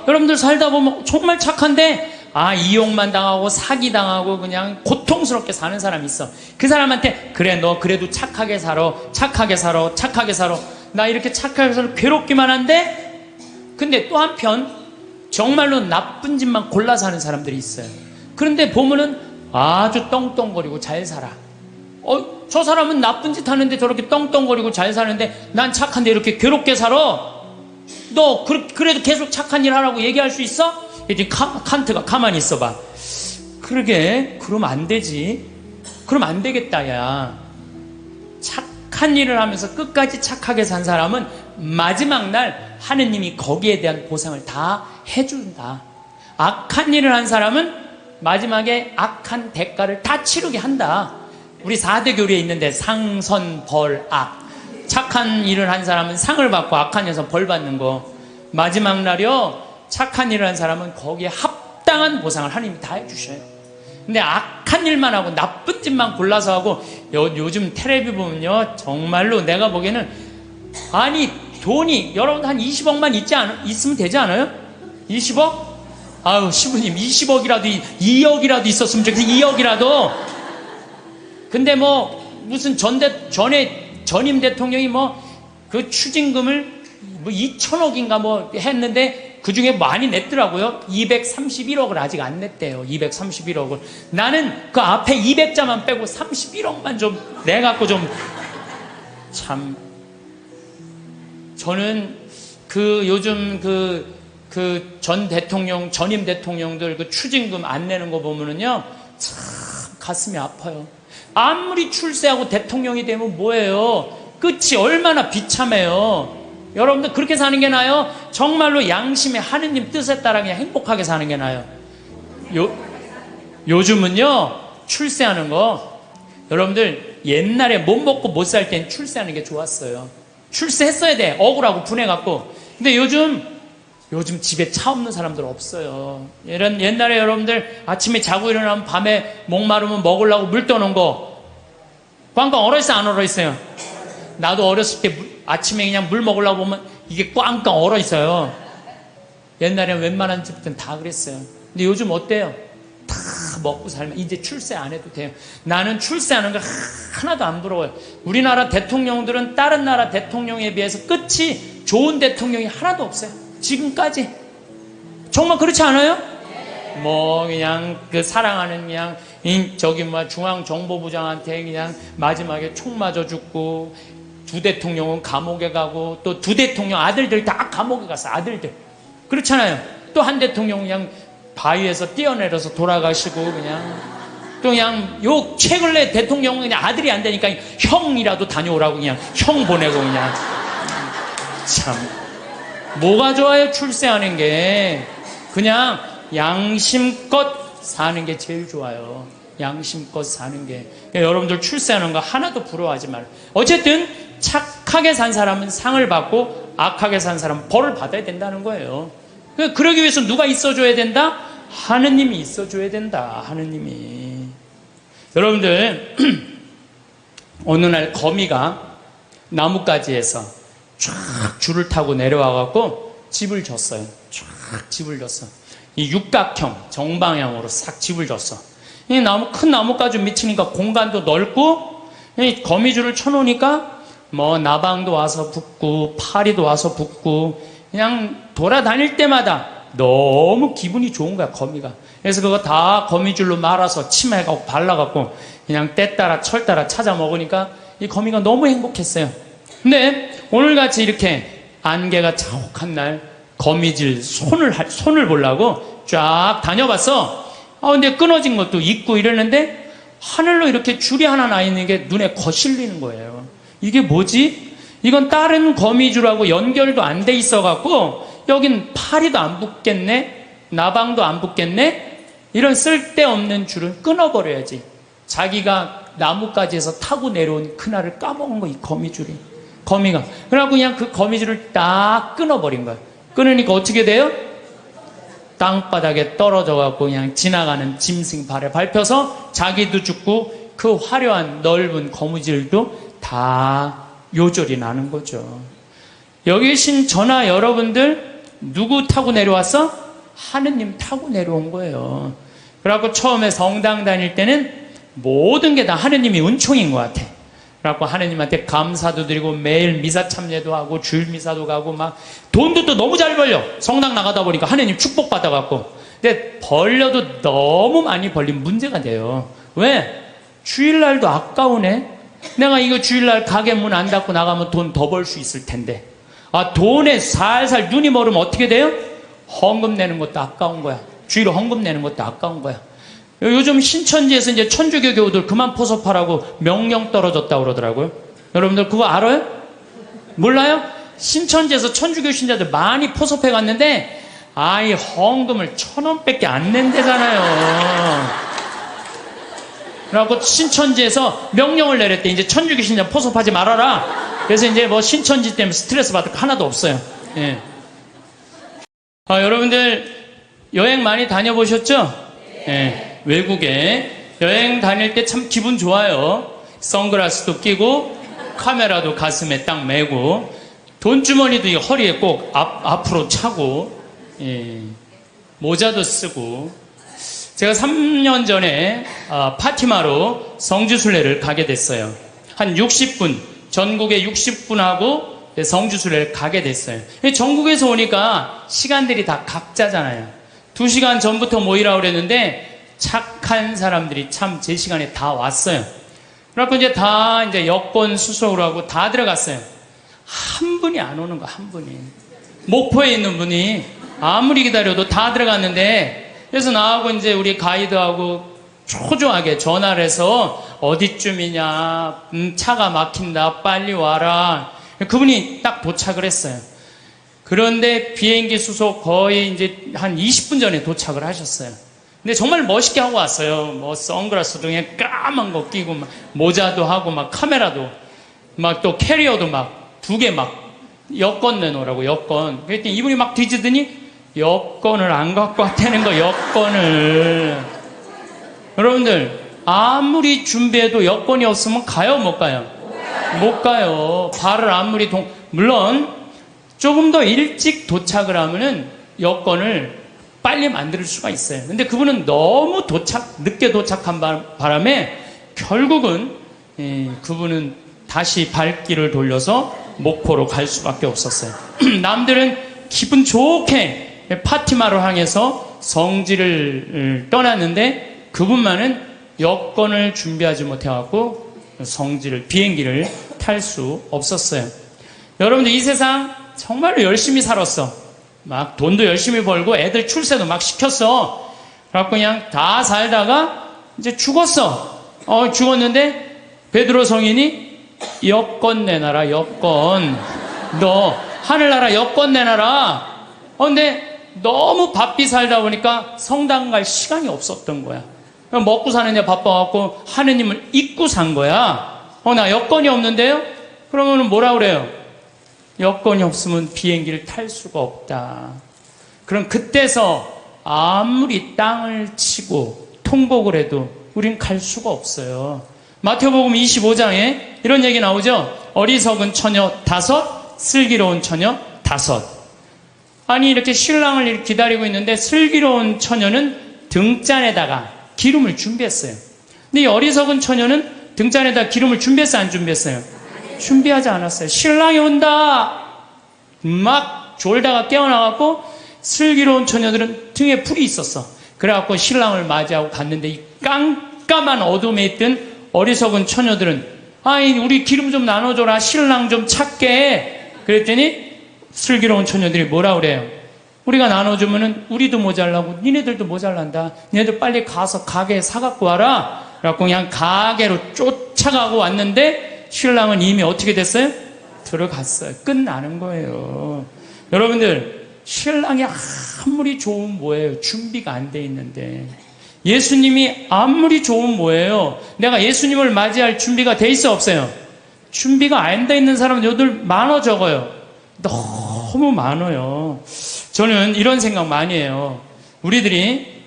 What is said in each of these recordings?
여러분들 살다 보면 정말 착한데 이용만 당하고 사기당하고 그냥 고통스럽게 사는 사람이 있어. 그 사람한테 그래 너 그래도 착하게 살아 착하게 살아 착하게 살아 나 이렇게 착하게 살아 괴롭기만 한데, 근데 또 한편 정말로 나쁜 짓만 골라 사는 사람들이 있어요. 그런데 보면은 아주 떵떵거리고 잘 살아. 저 사람은 나쁜 짓 하는데 저렇게 떵떵거리고 잘 사는데 난 착한데 이렇게 괴롭게 살아. 너 그래도 계속 착한 일 하라고 얘기할 수 있어? 이제 칸트가 가만히 있어봐. 그러게 그러면 안 되지. 그럼 안 되겠다 야. 착한 일을 하면서 끝까지 착하게 산 사람은 마지막 날 하느님이 거기에 대한 보상을 다 해준다. 악한 일을 한 사람은 마지막에 악한 대가를 다 치르게 한다. 우리 4대 교리에 있는데 상선 벌 악. 착한 일을 한 사람은 상을 받고 악한 일에서 벌 받는 거. 마지막 날이요 착한 일을 한 사람은 거기에 합당한 보상을 하나님이 다 해주셔요. 근데 악한 일만 하고 나쁜 짓만 골라서 하고 요즘 텔레비 보면요 정말로 내가 보기에는 돈이 여러분 한 20억만 있으면 되지 않아요? 20억? 아유 시부님 20억이라도 2억이라도 있었으면 좋겠어. 2억이라도. 근데 무슨 전임 대통령이 그 추징금을 2천억인가 했는데 그 중에 많이 냈더라고요. 231억을 아직 안 냈대요. 231억을. 나는 그 앞에 200자만 빼고 31억만 좀 내갖고 참. 저는 요즘 전임 대통령들 그 추징금 안 내는 거 보면은요, 참 가슴이 아파요. 아무리 출세하고 대통령이 되면 뭐예요? 끝이 얼마나 비참해요. 여러분들 그렇게 사는 게 나아요? 정말로 양심의 하느님 뜻에 따라 그냥 행복하게 사는 게 나아요. 요즘은요 출세하는 거, 여러분들 옛날에 못 먹고 못 살 땐 출세하는 게 좋았어요. 출세했어야 돼. 억울하고 분해갖고. 근데 요즘 집에 차 없는 사람들 없어요. 옛날에 여러분들 아침에 자고 일어나면 밤에 목마르면 먹으려고 물 떠놓은 거 꽝꽝 얼어있어요 안 얼어있어요? 나도 어렸을 때 아침에 그냥 물 먹으려고 보면 이게 꽝꽝 얼어있어요. 옛날에는 웬만한 집들은 다 그랬어요. 근데 요즘 어때요? 다 먹고 살면 이제 출세 안 해도 돼요. 나는 출세하는 거 하나도 안 부러워요. 우리나라 대통령들은 다른 나라 대통령에 비해서 끝이 좋은 대통령이 하나도 없어요. 지금까지. 정말 그렇지 않아요? 그냥 사랑하는 그냥 중앙정보부장한테 그냥 마지막에 총 맞아 죽고, 두 대통령은 감옥에 가고, 또 두 대통령 아들들 다 감옥에 갔어. 아들들. 그렇잖아요. 또 한 대통령 그냥 바위에서 뛰어내려서 돌아가시고, 또 그냥 최근에 대통령은 그냥 아들이 안 되니까 형이라도 다녀오라고 그냥 형 보내고 그냥. 참. 뭐가 좋아요? 출세하는 게. 그냥 양심껏 사는 게 제일 좋아요. 양심껏 사는 게. 여러분들 출세하는 거 하나도 부러워하지 말아요. 어쨌든 착하게 산 사람은 상을 받고 악하게 산 사람은 벌을 받아야 된다는 거예요. 그러기 위해서 누가 있어줘야 된다? 하느님이 있어줘야 된다. 하느님이. 여러분들 어느 날 거미가 나뭇가지에서 쫙 줄을 타고 내려와갖고 집을 졌어요. 쫙 집을 졌어. 이 육각형 정방향으로 싹 집을 졌어. 이 큰 나뭇가지 미치니까 공간도 넓고, 이 거미줄을 쳐놓으니까 나방도 와서 붙고 파리도 와서 붙고, 그냥 돌아다닐 때마다 너무 기분이 좋은 거야 거미가. 그래서 그거 다 거미줄로 말아서 치마에 발라갖고 그냥 때 따라 철 따라 찾아 먹으니까 이 거미가 너무 행복했어요. 근데 오늘같이 이렇게 안개가 자욱한 날 거미줄 손을 보려고 쫙 다녀봤어. 근데 끊어진 것도 있고 이러는데 하늘로 이렇게 줄이 하나 나 있는 게 눈에 거슬리는 거예요. 이게 뭐지? 이건 다른 거미줄하고 연결도 안 돼 있어갖고 여긴 파리도 안 붙겠네, 나방도 안 붙겠네. 이런 쓸데없는 줄은 끊어버려야지. 자기가 나뭇가지에서 타고 내려온 그날을 까먹은 거, 이 거미줄이. 거미가. 그래갖고 그냥 그 거미줄을 딱 끊어버린 거야. 끊으니까 어떻게 돼요? 땅바닥에 떨어져갖고 그냥 지나가는 짐승 발에 밟혀서 자기도 죽고 그 화려한 넓은 거미줄도 다 요절이 나는 거죠. 여기 계신 저나 여러분들 누구 타고 내려왔어? 하느님 타고 내려온 거예요. 그래갖고 처음에 성당 다닐 때는 모든 게 다 하느님이 은총인 것 같아. 그래갖고 하느님한테 감사도 드리고 매일 미사 참여도 하고 주일 미사도 가고 막 돈도 또 너무 잘 벌려. 성당 나가다 보니까 하느님 축복 받아갖고. 근데 벌려도 너무 많이 벌리면 문제가 돼요. 왜? 주일날도 아까우네. 내가 이거 주일날 가게 문 안 닫고 나가면 돈 더 벌 수 있을 텐데. 아, 돈에 살살 눈이 멀으면 어떻게 돼요? 헌금 내는 것도 아까운 거야. 주일 헌금 내는 것도 아까운 거야. 요즘 신천지에서 이제 천주교 교우들 그만 포섭하라고 명령 떨어졌다고 그러더라고요. 여러분들 그거 알아요? 몰라요? 신천지에서 천주교 신자들 많이 포섭해 갔는데 아이 헌금을 1,000원밖에 안 낸대잖아요. 그래갖고 신천지에서 명령을 내렸대. 이제 천주교 신자 포섭하지 말아라. 그래서 이제 뭐 신천지 때문에 스트레스 받을 거 하나도 없어요. 예. 여러분들 여행 많이 다녀보셨죠? 예. 외국에 여행 다닐 때 참 기분 좋아요. 선글라스도 끼고 카메라도 가슴에 딱 메고 돈주머니도 이 허리에 꼭 앞으로 차고, 예. 모자도 쓰고. 제가 3년 전에 파티마로 성지순례를 가게 됐어요. 한 60분, 전국에 60분하고 성지순례를 가게 됐어요. 전국에서 오니까 시간들이 다 각자잖아요. 2시간 전부터 모이라고 그랬는데 착한 사람들이 참 제 시간에 다 왔어요. 그래갖고 이제 다 이제 여권 수속을 하고 다 들어갔어요. 한 분이 안 오는 거야, 한 분이. 목포에 있는 분이 아무리 기다려도 다 들어갔는데, 그래서 나하고 이제 우리 가이드하고 초조하게 전화를 해서 어디쯤이냐, 차가 막힌다, 빨리 와라. 그분이 딱 도착을 했어요. 그런데 비행기 수속 거의 이제 한 20분 전에 도착을 하셨어요. 근데 정말 멋있게 하고 왔어요. 뭐 선글라스 등에 까만 거 끼고 막 모자도 하고 막 카메라도 막 또 캐리어도 막 2개 막 여권 내놓으라고, 여권. 그랬더니 이분이 막 뒤지더니 여권을 안 갖고 왔다는 거, 여권을. 여러분들 아무리 준비해도 여권이 없으면 가요, 못 가요? 못 가요. 발을 아무리 물론 조금 더 일찍 도착을 하면은 여권을 빨리 만들 수가 있어요. 근데 그분은 너무 늦게 도착한 바람에 결국은 그분은 다시 발길을 돌려서 목포로 갈 수밖에 없었어요. 남들은 기분 좋게 파티마를 향해서 성지를 떠났는데 그분만은 여권을 준비하지 못해갖고 비행기를 탈 수 없었어요. 여러분들 이 세상 정말로 열심히 살았어. 막 돈도 열심히 벌고 애들 출세도 막 시켰어. 그래갖고 그냥 다 살다가 이제 죽었어. 죽었는데 베드로 성인이 여권 내놔라, 여권. 너 하늘나라 여권 내놔라. 근데 너무 바삐 살다 보니까 성당 갈 시간이 없었던 거야. 먹고 사는데 바빠갖고 하느님을 잊고 산 거야. 나 여권이 없는데요? 그러면 뭐라 그래요? 여권이 없으면 비행기를 탈 수가 없다. 그럼 그때서 아무리 땅을 치고 통곡을 해도 우린 갈 수가 없어요. 마태복음 25장에 이런 얘기 나오죠. 어리석은 처녀 5, 슬기로운 처녀 5. 아니 이렇게 신랑을 이렇게 기다리고 있는데 슬기로운 처녀는 등잔에다가 기름을 준비했어요. 근데 이 어리석은 처녀는 등잔에다 기름을 준비했어요, 안 준비했어요? 준비하지 않았어요. 신랑이 온다 막 졸다가 깨어나갖고 슬기로운 처녀들은 등에 불이 있었어. 그래갖고 신랑을 맞이하고 갔는데 이 깜깜한 어둠에 있던 어리석은 처녀들은 아이 우리 기름 좀 나눠줘라, 신랑 좀 찾게. 그랬더니 슬기로운 처녀들이 뭐라 그래요? 우리가 나눠주면은 우리도 모자라고 니네들도 모자란다. 니네들 빨리 가서 가게에 사갖고 와라. 그래갖고 그냥 가게로 쫓아가고 왔는데 신랑은 이미 어떻게 됐어요? 들어갔어요. 끝나는 거예요. 여러분들 신랑이 아무리 좋으면 뭐예요? 준비가 안 돼 있는데. 예수님이 아무리 좋으면 뭐예요? 내가 예수님을 맞이할 준비가 돼 있어, 없어요? 준비가 안 돼 있는 사람은 여들 많아 적어요? 너무 많아요. 저는 이런 생각 많이 해요. 우리들이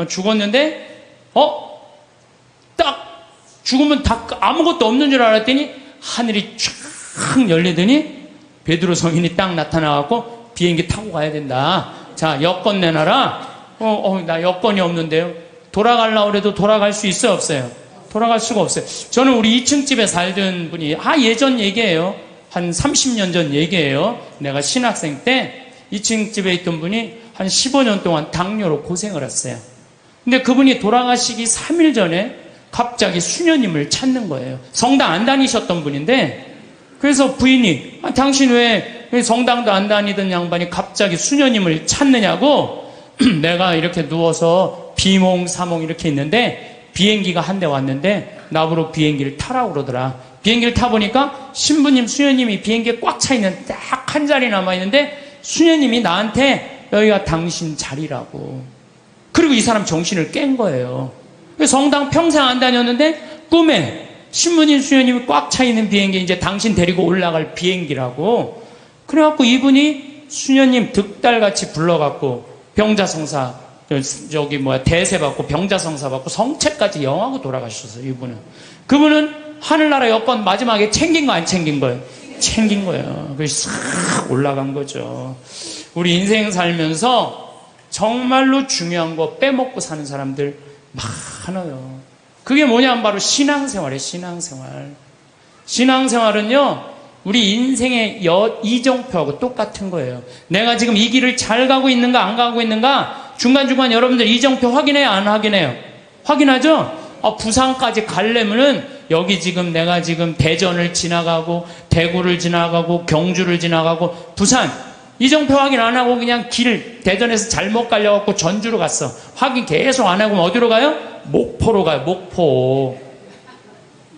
죽었는데 딱 죽으면 다 아무것도 없는 줄 알았더니 하늘이 쫙 열리더니 베드로 성인이 딱 나타나갖고 비행기 타고 가야 된다. 자, 여권 내놔라. 나 여권이 없는데요. 돌아가려고 해도 돌아갈 수 있어요, 없어요? 돌아갈 수가 없어요. 저는 우리 2층 집에 살던 분이, 예전 얘기예요. 한 30년 전 얘기예요. 내가 신학생 때 2층 집에 있던 분이 한 15년 동안 당뇨로 고생을 했어요. 근데 그분이 돌아가시기 3일 전에 갑자기 수녀님을 찾는 거예요. 성당 안 다니셨던 분인데, 그래서 부인이, 당신 왜 성당도 안 다니던 양반이 갑자기 수녀님을 찾느냐고, 내가 이렇게 누워서 비몽사몽 이렇게 있는데 비행기가 한 대 왔는데 나보고 비행기를 타라고 그러더라. 비행기를 타보니까 신부님, 수녀님이 비행기에 꽉 차 있는 딱 한 자리 남아있는데 수녀님이 나한테 여기가 당신 자리라고. 그리고 이 사람 정신을 깬 거예요. 성당 평생 안 다녔는데 꿈에 신부님, 수녀님이 꽉 차 있는 비행기, 이제 당신 데리고 올라갈 비행기라고. 그래갖고 이분이 수녀님 득달같이 불러갖고 병자성사, 대세 받고 병자성사 받고 성체까지 영하고 돌아가셨어요, 이분은. 그분은 하늘나라 여권 마지막에 챙긴 거 안 챙긴 거예요? 챙긴 거예요. 그래서 싹 올라간 거죠. 우리 인생 살면서 정말로 중요한 거 빼먹고 사는 사람들 많아요. 그게 뭐냐면 바로 신앙생활이에요, 신앙생활. 신앙생활은요, 우리 인생의 이정표하고 똑같은 거예요. 내가 지금 이 길을 잘 가고 있는가 안 가고 있는가 중간중간 여러분들 이정표 확인해요, 안 확인해요? 확인하죠? 부산까지 가려면은 여기 지금 내가 지금 대전을 지나가고 대구를 지나가고 경주를 지나가고 부산 이정표 확인 안 하고 그냥 길 대전에서 잘못 가려갖고 전주로 갔어. 확인 계속 안 하고 어디로 가요? 목포로 가요, 목포.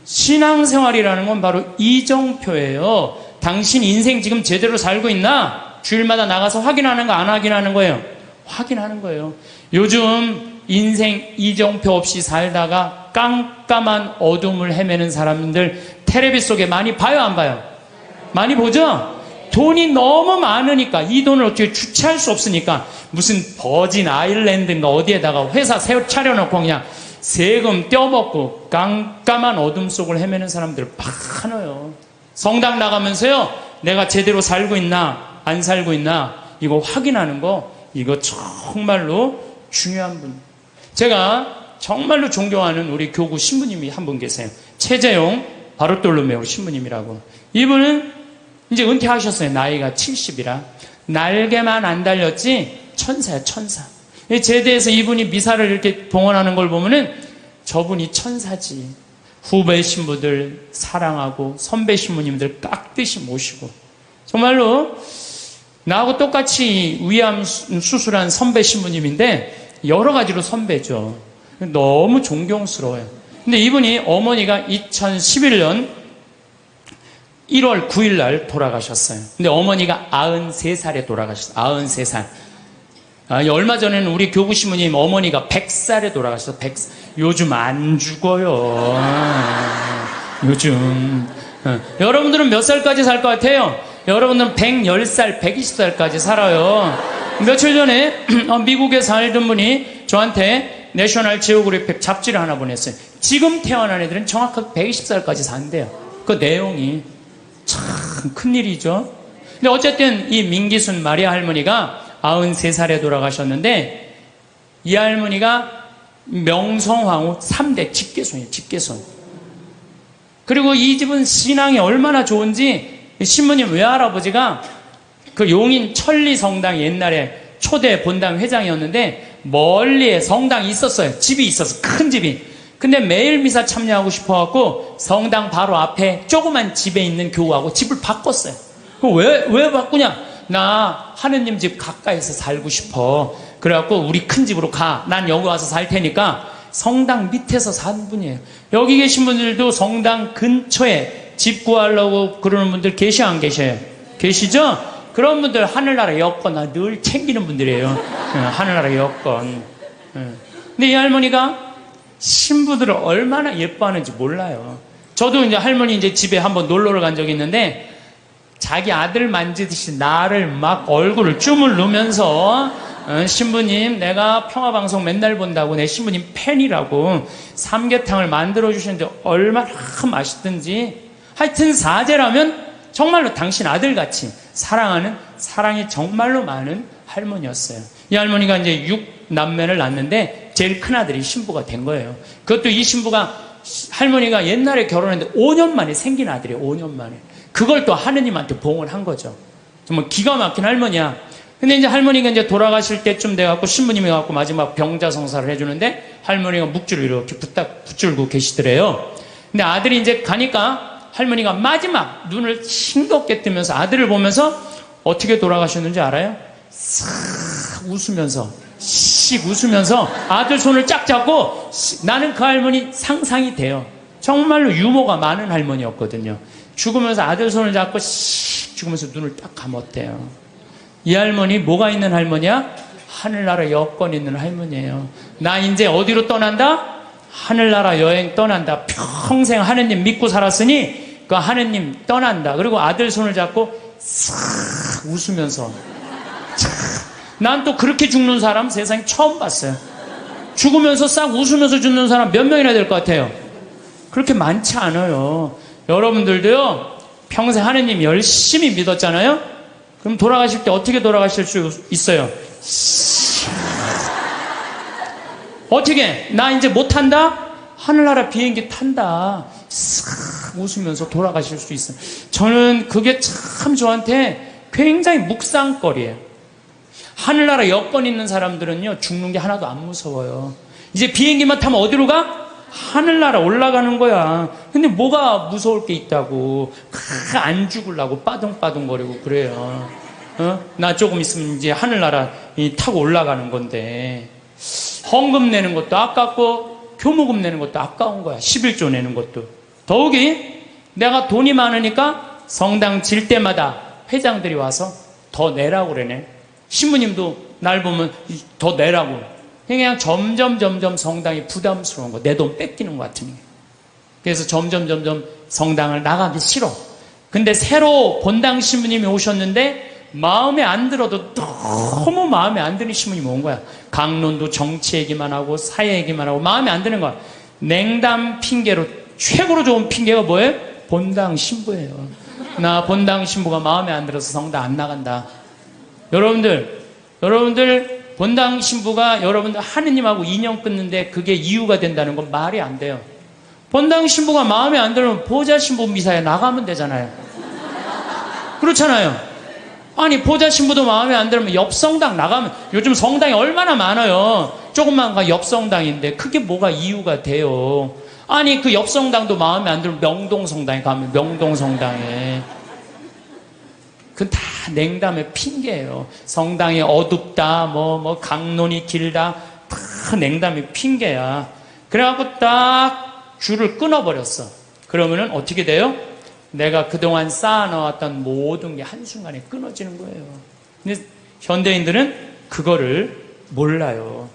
신앙생활이라는 건 바로 이정표예요. 당신 인생 지금 제대로 살고 있나? 주일마다 나가서 확인하는 거 안 확인하는 거예요? 확인하는 거예요. 요즘 인생 이정표 없이 살다가 깜깜한 어둠을 헤매는 사람들 텔레비 속에 많이 봐요, 안 봐요? 많이 보죠? 돈이 너무 많으니까 이 돈을 어떻게 주체할 수 없으니까 무슨 버진 아일랜드인가 어디에다가 회사 차려놓고 그냥 세금 떼어먹고 깜깜한 어둠 속을 헤매는 사람들 많아요. 성당 나가면서요, 내가 제대로 살고 있나 안 살고 있나 이거 확인하는 거, 이거 정말로 중요한 분. 제가 정말로 존경하는 우리 교구 신부님이 한 분 계세요. 최재용 바르톨로메오 신부님이라고. 이분은 이제 은퇴하셨어요. 나이가 70이라. 날개만 안 달렸지 천사야, 천사. 제대에서 이분이 미사를 이렇게 봉헌하는 걸 보면은 저분이 천사지. 후배 신부들 사랑하고 선배 신부님들 깍듯이 모시고, 정말로 나하고 똑같이 위암 수술한 선배 신부님인데 여러 가지로 선배죠. 너무 존경스러워요. 근데 이분이 어머니가 2011년 1월 9일 날 돌아가셨어요. 근데 어머니가 93살에 돌아가셨어요. 93살. 얼마 전에는 우리 교구 신부님 어머니가 100살에 돌아가셨어요. 100살. 요즘 안 죽어요. 요즘. 여러분들은 몇 살까지 살 것 같아요? 여러분들은 110살, 120살까지 살아요. 며칠 전에 미국에 살던 분이 저한테 내셔널 지오그래픽 잡지를 하나 보냈어요. 지금 태어난 애들은 정확하게 120살까지 산대요. 그 내용이 참 큰일이죠. 근데 어쨌든 이 민기순 마리아 할머니가 93살에 돌아가셨는데, 이 할머니가 명성황후 3대 직계손이에요, 직계손. 그리고 이 집은 신앙이 얼마나 좋은지 신부님 외할아버지가 그 용인 천리성당 옛날에 초대 본당 회장이었는데 멀리에 성당이 있었어요. 집이 있었어, 큰 집이. 근데 매일 미사 참여하고 싶어갖고 성당 바로 앞에 조그만 집에 있는 교우하고 집을 바꿨어요. 왜 바꾸냐? 나 하느님 집 가까이서 살고 싶어. 그래갖고 우리 큰 집으로 가. 난 여기 와서 살 테니까. 성당 밑에서 산 분이에요. 여기 계신 분들도 성당 근처에 집 구하려고 그러는 분들 계셔, 안 계셔요? 계시죠? 그런 분들 하늘나라 여권 늘 챙기는 분들이에요. 하늘나라 여권. 근데 이 할머니가 신부들을 얼마나 예뻐하는지 몰라요. 저도 이제 할머니 이제 집에 한번 놀러를 간 적이 있는데 자기 아들 만지듯이 나를 막 얼굴을 주물르면서 신부님, 내가 평화방송 맨날 본다고 내 신부님 팬이라고 삼계탕을 만들어 주시는데 얼마나 맛있든지. 하여튼 사제라면 정말로 당신 아들같이 사랑하는, 사랑이 정말로 많은 할머니였어요. 이 할머니가 이제 6남매를 낳았는데 제일 큰 아들이 신부가 된 거예요. 그것도 이 신부가, 할머니가 옛날에 결혼했는데 5년 만에 생긴 아들이에요. 5년 만에. 그걸 또 하느님한테 봉을 한 거죠. 정말 기가 막힌 할머니야. 근데 이제 할머니가 이제 돌아가실 때쯤 돼갖고 신부님이 가갖고 마지막 병자성사를 해주는데 할머니가 묵주를 이렇게 붙들고 계시더래요. 근데 아들이 이제 가니까 할머니가 마지막 눈을 싱겁게 뜨면서 아들을 보면서 어떻게 돌아가셨는지 알아요? 싹 웃으면서, 씩 웃으면서 아들 손을 쫙 잡고, 나는 그 할머니 상상이 돼요. 정말로 유머가 많은 할머니였거든요. 죽으면서 아들 손을 잡고 씩 죽으면서 눈을 딱 감았대요. 이 할머니 뭐가 있는 할머니야? 하늘나라 여권 있는 할머니예요. 나 이제 어디로 떠난다? 하늘나라 여행 떠난다. 평생 하느님 믿고 살았으니 그 하느님 떠난다. 그리고 아들 손을 잡고 싹 웃으면서, 난 또 그렇게 죽는 사람 세상에 처음 봤어요. 죽으면서 싹 웃으면서 죽는 사람 몇 명이나 될 것 같아요? 그렇게 많지 않아요. 여러분들도요, 평생 하느님 열심히 믿었잖아요? 그럼 돌아가실 때 어떻게 돌아가실 수 있어요? 어떻게? 나 이제 못 탄다? 하늘나라 비행기 탄다. 싹 웃으면서 돌아가실 수 있어요. 저는 그게 참 저한테 굉장히 묵상거리예요. 하늘나라 여권 있는 사람들은요, 죽는 게 하나도 안 무서워요. 이제 비행기만 타면 어디로 가? 하늘나라 올라가는 거야. 근데 뭐가 무서울 게 있다고. 안 죽으려고 빠둥빠둥거리고 그래요. 나 조금 있으면 이제 하늘나라 타고 올라가는 건데, 헌금 내는 것도 아깝고 교무금 내는 것도 아까운 거야. 11조 내는 것도. 더욱이 내가 돈이 많으니까 성당 질 때마다 회장들이 와서 더 내라고 그러네. 신부님도 날 보면 더 내라고. 그냥 점점 성당이 부담스러운 거. 내 돈 뺏기는 것 같으니. 그래서 점점 성당을 나가기 싫어. 근데 새로 본당 신부님이 오셨는데 마음에 안 들어도 너무 마음에 안 드는 신부님이 온 거야. 강론도 정치 얘기만 하고 사회 얘기만 하고 마음에 안 드는 거야. 냉담 핑계로, 최고로 좋은 핑계가 뭐예요? 본당 신부예요. 나 본당 신부가 마음에 안 들어서 성당 안 나간다. 여러분들 본당 신부가 여러분들 하느님하고 인연 끊는데 그게 이유가 된다는 건 말이 안 돼요. 본당 신부가 마음에 안 들면 보좌 신부 미사에 나가면 되잖아요. 그렇잖아요. 아니 보좌 신부도 마음에 안 들면 옆 성당 나가면, 요즘 성당이 얼마나 많아요. 조금만 가 옆 성당인데 그게 뭐가 이유가 돼요. 아니 그 옆 성당도 마음에 안 들면 명동 성당에 가면 명동 성당에. 그건 다 냉담의 핑계예요. 성당이 어둡다, 강론이 길다, 다 냉담의 핑계야. 그래갖고 딱 줄을 끊어버렸어. 그러면은 어떻게 돼요? 내가 그동안 쌓아놓았던 모든 게 한순간에 끊어지는 거예요. 근데 현대인들은 그거를 몰라요.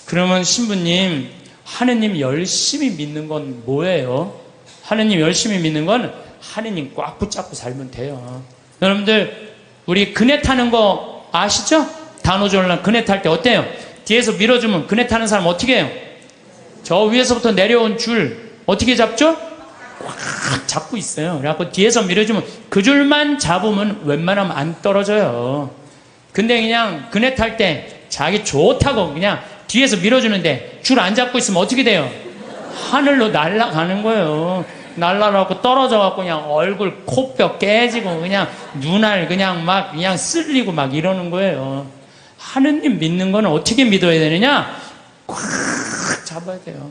그러면 신부님, 하느님 열심히 믿는 건 뭐예요? 하느님 열심히 믿는 건 하느님 꽉 붙잡고 살면 돼요. 여러분들, 우리 그네 타는 거 아시죠? 단오전랑 그네 탈 때 어때요? 뒤에서 밀어주면 그네 타는 사람 어떻게 해요? 저 위에서부터 내려온 줄 어떻게 잡죠? 꽉 잡고 있어요. 그래갖고 뒤에서 밀어주면 그 줄만 잡으면 웬만하면 안 떨어져요. 근데 그냥 그네 탈 때 자기 좋다고 그냥 뒤에서 밀어주는데 줄 안 잡고 있으면 어떻게 돼요? 하늘로 날아가는 거예요. 날라가고 떨어져갖고 그냥 얼굴 코뼈 깨지고 그냥 눈알 그냥 막 그냥 쓸리고 막 이러는 거예요. 하느님 믿는 거는 어떻게 믿어야 되느냐? 꽉 잡아야 돼요.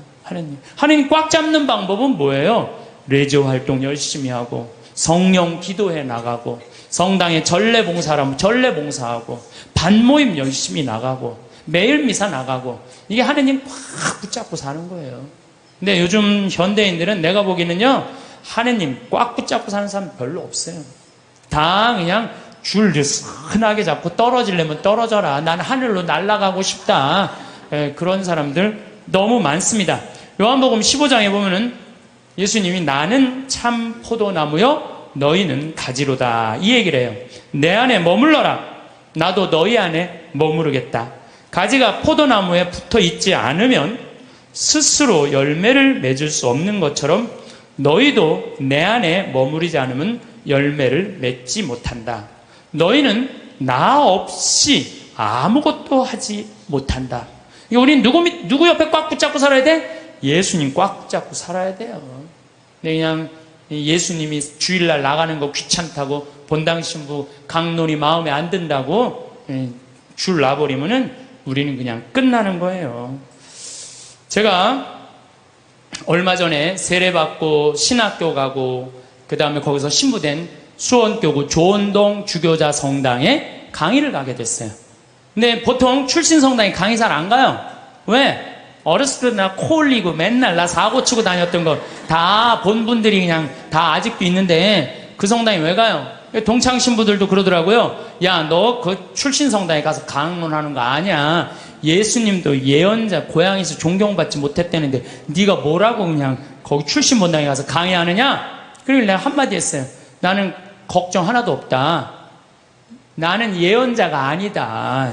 하느님 꽉 잡는 방법은 뭐예요? 레저 활동 열심히 하고, 성령 기도해 나가고, 성당에 전례 봉사라면 전례 봉사하고, 반모임 열심히 나가고, 매일 미사 나가고, 이게 하느님 꽉 붙잡고 사는 거예요. 근데 요즘 현대인들은 내가 보기에는요, 하느님 꽉 붙잡고 사는 사람 별로 없어요. 다 그냥 줄 흔하게 잡고 떨어지려면 떨어져라. 난 하늘로 날아가고 싶다. 그런 사람들 너무 많습니다. 요한복음 15장에 보면은 예수님이 나는 참 포도나무요 너희는 가지로다 이 얘기를 해요. 내 안에 머물러라. 나도 너희 안에 머무르겠다. 가지가 포도나무에 붙어 있지 않으면 스스로 열매를 맺을 수 없는 것처럼 너희도 내 안에 머무르지 않으면 열매를 맺지 못한다. 너희는 나 없이 아무것도 하지 못한다. 우린 누구 옆에 꽉 붙잡고 살아야 돼? 예수님 꽉 붙잡고 살아야 돼요. 그냥 예수님이 주일날 나가는 거 귀찮다고 본당 신부 강론이 마음에 안 든다고 줄 놔버리면은 우리는 그냥 끝나는 거예요. 제가 얼마 전에 세례받고 신학교 가고 그 다음에 거기서 신부된 수원교구 조원동 주교자 성당에 강의를 가게 됐어요. 근데 보통 출신 성당에 강의 잘 안 가요. 왜? 어렸을 때 나 코 올리고 맨날 나 사고 치고 다녔던 거 다 본 분들이 그냥 다 아직도 있는데 그 성당에 왜 가요? 동창 신부들도 그러더라고요. 야, 너 그 출신 성당에 가서 강론하는 거 아니야. 예수님도 예언자 고향에서 존경받지 못했다는데 네가 뭐라고 그냥 거기 출신 본당에 가서 강의하느냐? 그리고 내가 한마디 했어요. 나는 걱정 하나도 없다. 나는 예언자가 아니다.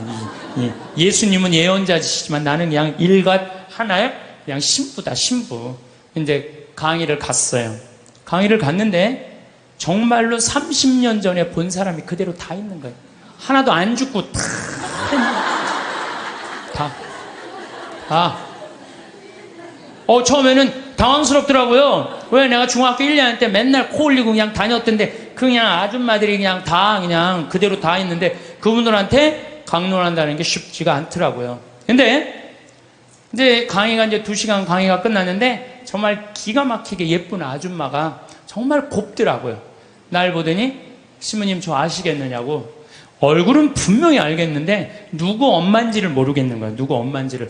예수님은 예언자시지만 나는 그냥 일갓 하나의 그냥 신부다, 신부. 근데 강의를 갔어요. 강의를 갔는데 정말로 30년 전에 본 사람이 그대로 다 있는 거예요. 하나도 안 죽고 다. 처음에는 당황스럽더라고요. 왜? 내가 중학교 1학년 때 맨날 코 올리고 그냥 다녔던데 그냥 아줌마들이 그냥 다 그냥 그대로 다 있는데 그분들한테 강론한다는 게 쉽지가 않더라고요. 근데 이제 강의가 이제 2시간 강의가 끝났는데 정말 기가 막히게 예쁜 아줌마가 정말 곱더라고요. 날 보더니 시모님 저 아시겠느냐고. 얼굴은 분명히 알겠는데 누구 엄마인지를 모르겠는 거야. 누구 엄마인지를.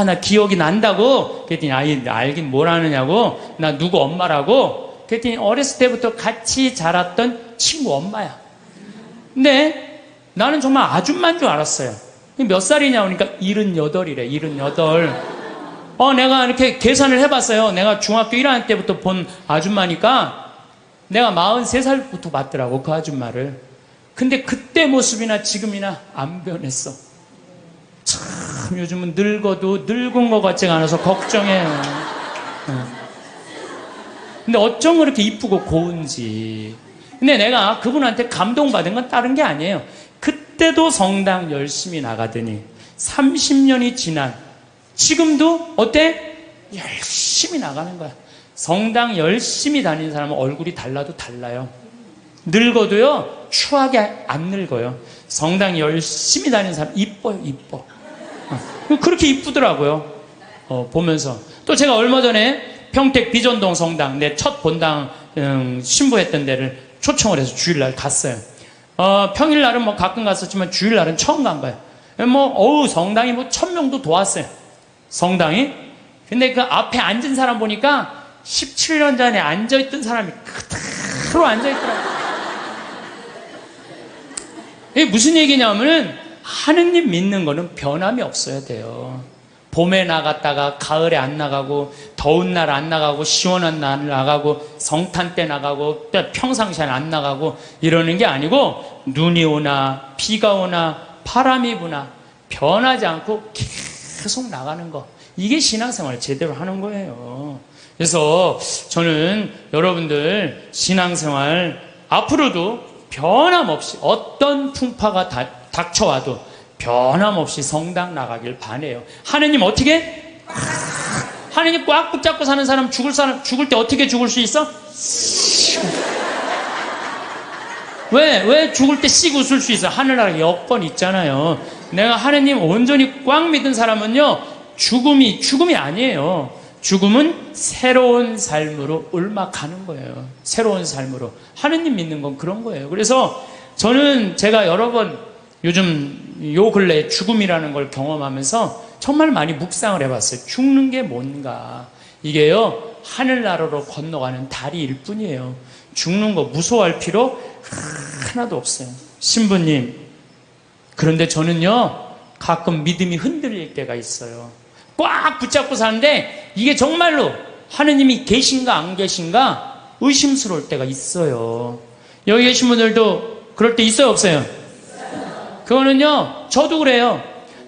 나 기억이 난다고. 그랬더니 알긴 뭘 아느냐고. 나 누구 엄마라고. 그랬더니 어렸을 때부터 같이 자랐던 친구 엄마야. 근데 나는 정말 아줌마인 줄 알았어요. 몇 살이냐 그러니까 78이래. 78. 내가 이렇게 계산을 해봤어요. 내가 중학교 1학년 때부터 본 아줌마니까 내가 43살부터 봤더라고 그 아줌마를. 근데 그때 모습이나 지금이나 안 변했어. 참 요즘은 늙어도 늙은 것 같지가 않아서 걱정해요. 근데 어쩜 그렇게 이쁘고 고운지. 근데 내가 그분한테 감동받은 건 다른 게 아니에요. 그때도 성당 열심히 나가더니 30년이 지난 지금도 어때? 열심히 나가는 거야. 성당 열심히 다니는 사람은 얼굴이 달라도 달라요. 늙어도요 추하게 안 늙어요. 성당 열심히 다니는 사람 이뻐요. 이뻐. 그렇게 이쁘더라고요. 보면서. 또 제가 얼마 전에 평택 비전동 성당 내 첫 본당 신부했던 데를 초청을 해서 주일날 갔어요. 평일날은 뭐 가끔 갔었지만 주일날은 처음 간 거예요. 성당이 1000명도 도왔어요. 성당이. 근데 그 앞에 앉은 사람 보니까 17년 전에 앉아있던 사람이 그대로 앉아있더라고요. 이게 무슨 얘기냐면은 하느님 믿는 거는 변함이 없어야 돼요. 봄에 나갔다가 가을에 안 나가고 더운 날 안 나가고 시원한 날 나가고 성탄 때 나가고 또 평상시에 안 나가고 이러는 게 아니고 눈이 오나 비가 오나 바람이 부나 변하지 않고 계속 나가는 거. 이게 신앙생활을 제대로 하는 거예요. 그래서 저는 여러분들 신앙생활 앞으로도 변함없이 어떤 풍파가 닥쳐와도 변함없이 성당 나가길 바라요. 하느님 어떻게? 하느님 꽉 붙잡고 사는 사람 죽을 때 어떻게 죽을 수 있어? 왜 죽을 때 씩 웃을 수 있어? 하늘나라 여건 있잖아요. 내가 하느님 온전히 꽉 믿은 사람은요 죽음이 아니에요. 죽음은 새로운 삶으로 옮아가는 거예요. 새로운 삶으로. 하느님 믿는 건 그런 거예요. 그래서 저는 제가 여러 번 요즘 요 근래에 죽음이라는 걸 경험하면서 정말 많이 묵상을 해봤어요. 죽는 게 뭔가. 이게요 하늘나라로 건너가는 다리일 뿐이에요. 죽는 거 무서워할 필요 하나도 없어요. 신부님, 그런데 저는요 가끔 믿음이 흔들릴 때가 있어요. 꽉 붙잡고 사는데 이게 정말로 하느님이 계신가 안 계신가 의심스러울 때가 있어요. 여기 계신 분들도 그럴 때 있어요 없어요? 그거는요 저도 그래요.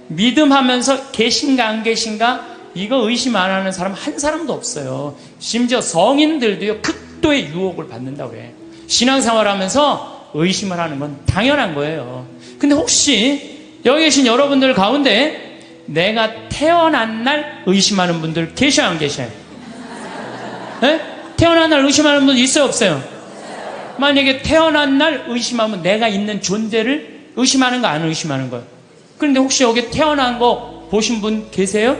믿음하면서 계신가 안 계신가 이거 의심 안 하는 사람 한 사람도 없어요. 심지어 성인들도요 극도의 유혹을 받는다고 그래. 신앙생활하면서 의심을 하는 건 당연한 거예요. 근데 혹시 여기 계신 여러분들 가운데 내가 태어난 날 의심하는 분들 계셔요, 안 계셔요? 네? 태어난 날 의심하는 분 있어요, 없어요? 만약에 태어난 날 의심하면 내가 있는 존재를 의심하는 거, 안 의심하는 거예요? 그런데 혹시 여기 태어난 거 보신 분 계세요?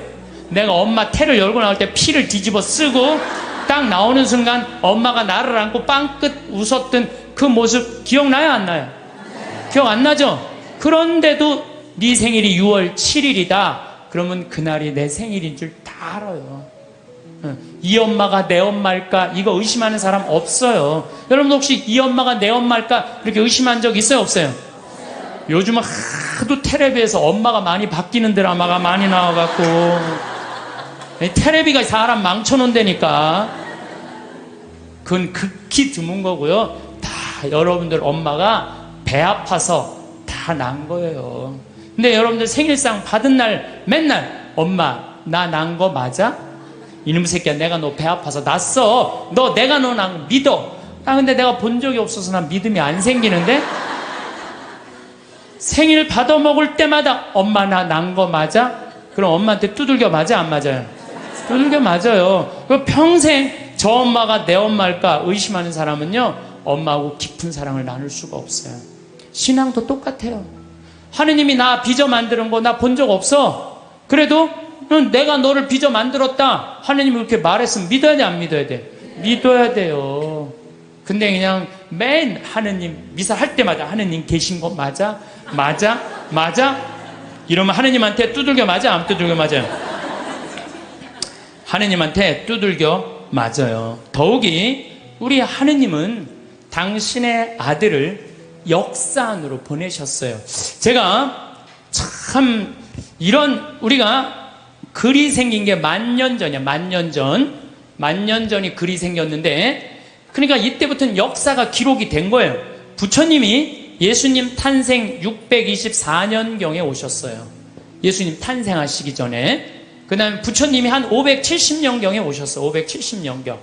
내가 엄마 태를 열고 나올 때 피를 뒤집어 쓰고 딱 나오는 순간 엄마가 나를 안고 빵긋 웃었던 그 모습 기억나요, 안 나요? 기억 안 나죠? 그런데도 네 생일이 6월 7일이다 그러면 그날이 내 생일인 줄 다 알아요. 이 엄마가 내 엄마일까? 이거 의심하는 사람 없어요. 여러분 혹시 이 엄마가 내 엄마일까? 이렇게 의심한 적 있어요, 없어요? 요즘은 하도 텔레비에서 엄마가 많이 바뀌는 드라마가 많이 나와갖고 텔레비가 사람 망쳐놓는다니까. 그건 극히 드문 거고요. 다 여러분들 엄마가 배 아파서 다 난 거예요. 근데 여러분들 생일상 받은 날 맨날 엄마 나 난 거 맞아? 이놈의 새끼야 내가 너 배 아파서 났어. 너 내가 너 난 믿어. 아 근데 내가 본 적이 없어서 난 믿음이 안 생기는데 생일 받아 먹을 때마다 엄마 나 난 거 맞아? 그럼 엄마한테 두들겨 맞아, 안 맞아요? 두들겨 맞아요. 그 평생 저 엄마가 내 엄마일까 의심하는 사람은요 엄마하고 깊은 사랑을 나눌 수가 없어요. 신앙도 똑같아요. 하느님이 나 빚어 만드는 거 나 본 적 없어. 그래도 내가 너를 빚어 만들었다 하느님이 그렇게 말했으면 믿어야 돼, 안 믿어야 돼? 믿어야 돼요. 근데 그냥 맨 하느님 미사 할 때마다 하느님 계신 거 맞아? 맞아? 맞아? 이러면 하느님한테 두들겨 맞아? 안 두들겨 맞아요? 하느님한테 두들겨 맞아요. 더욱이 우리 하느님은 당신의 아들을 역사 안으로 보내셨어요. 제가 참 이런 우리가 글이 생긴 게 10,000년 전이야. 10,000년 전. 10,000년 전이 글이 생겼는데 그러니까 이때부터는 역사가 기록이 된 거예요. 부처님이 예수님 탄생 624년경에 오셨어요. 예수님 탄생하시기 전에. 그 다음에 부처님이 한 570년경에 오셨어요. 570년경.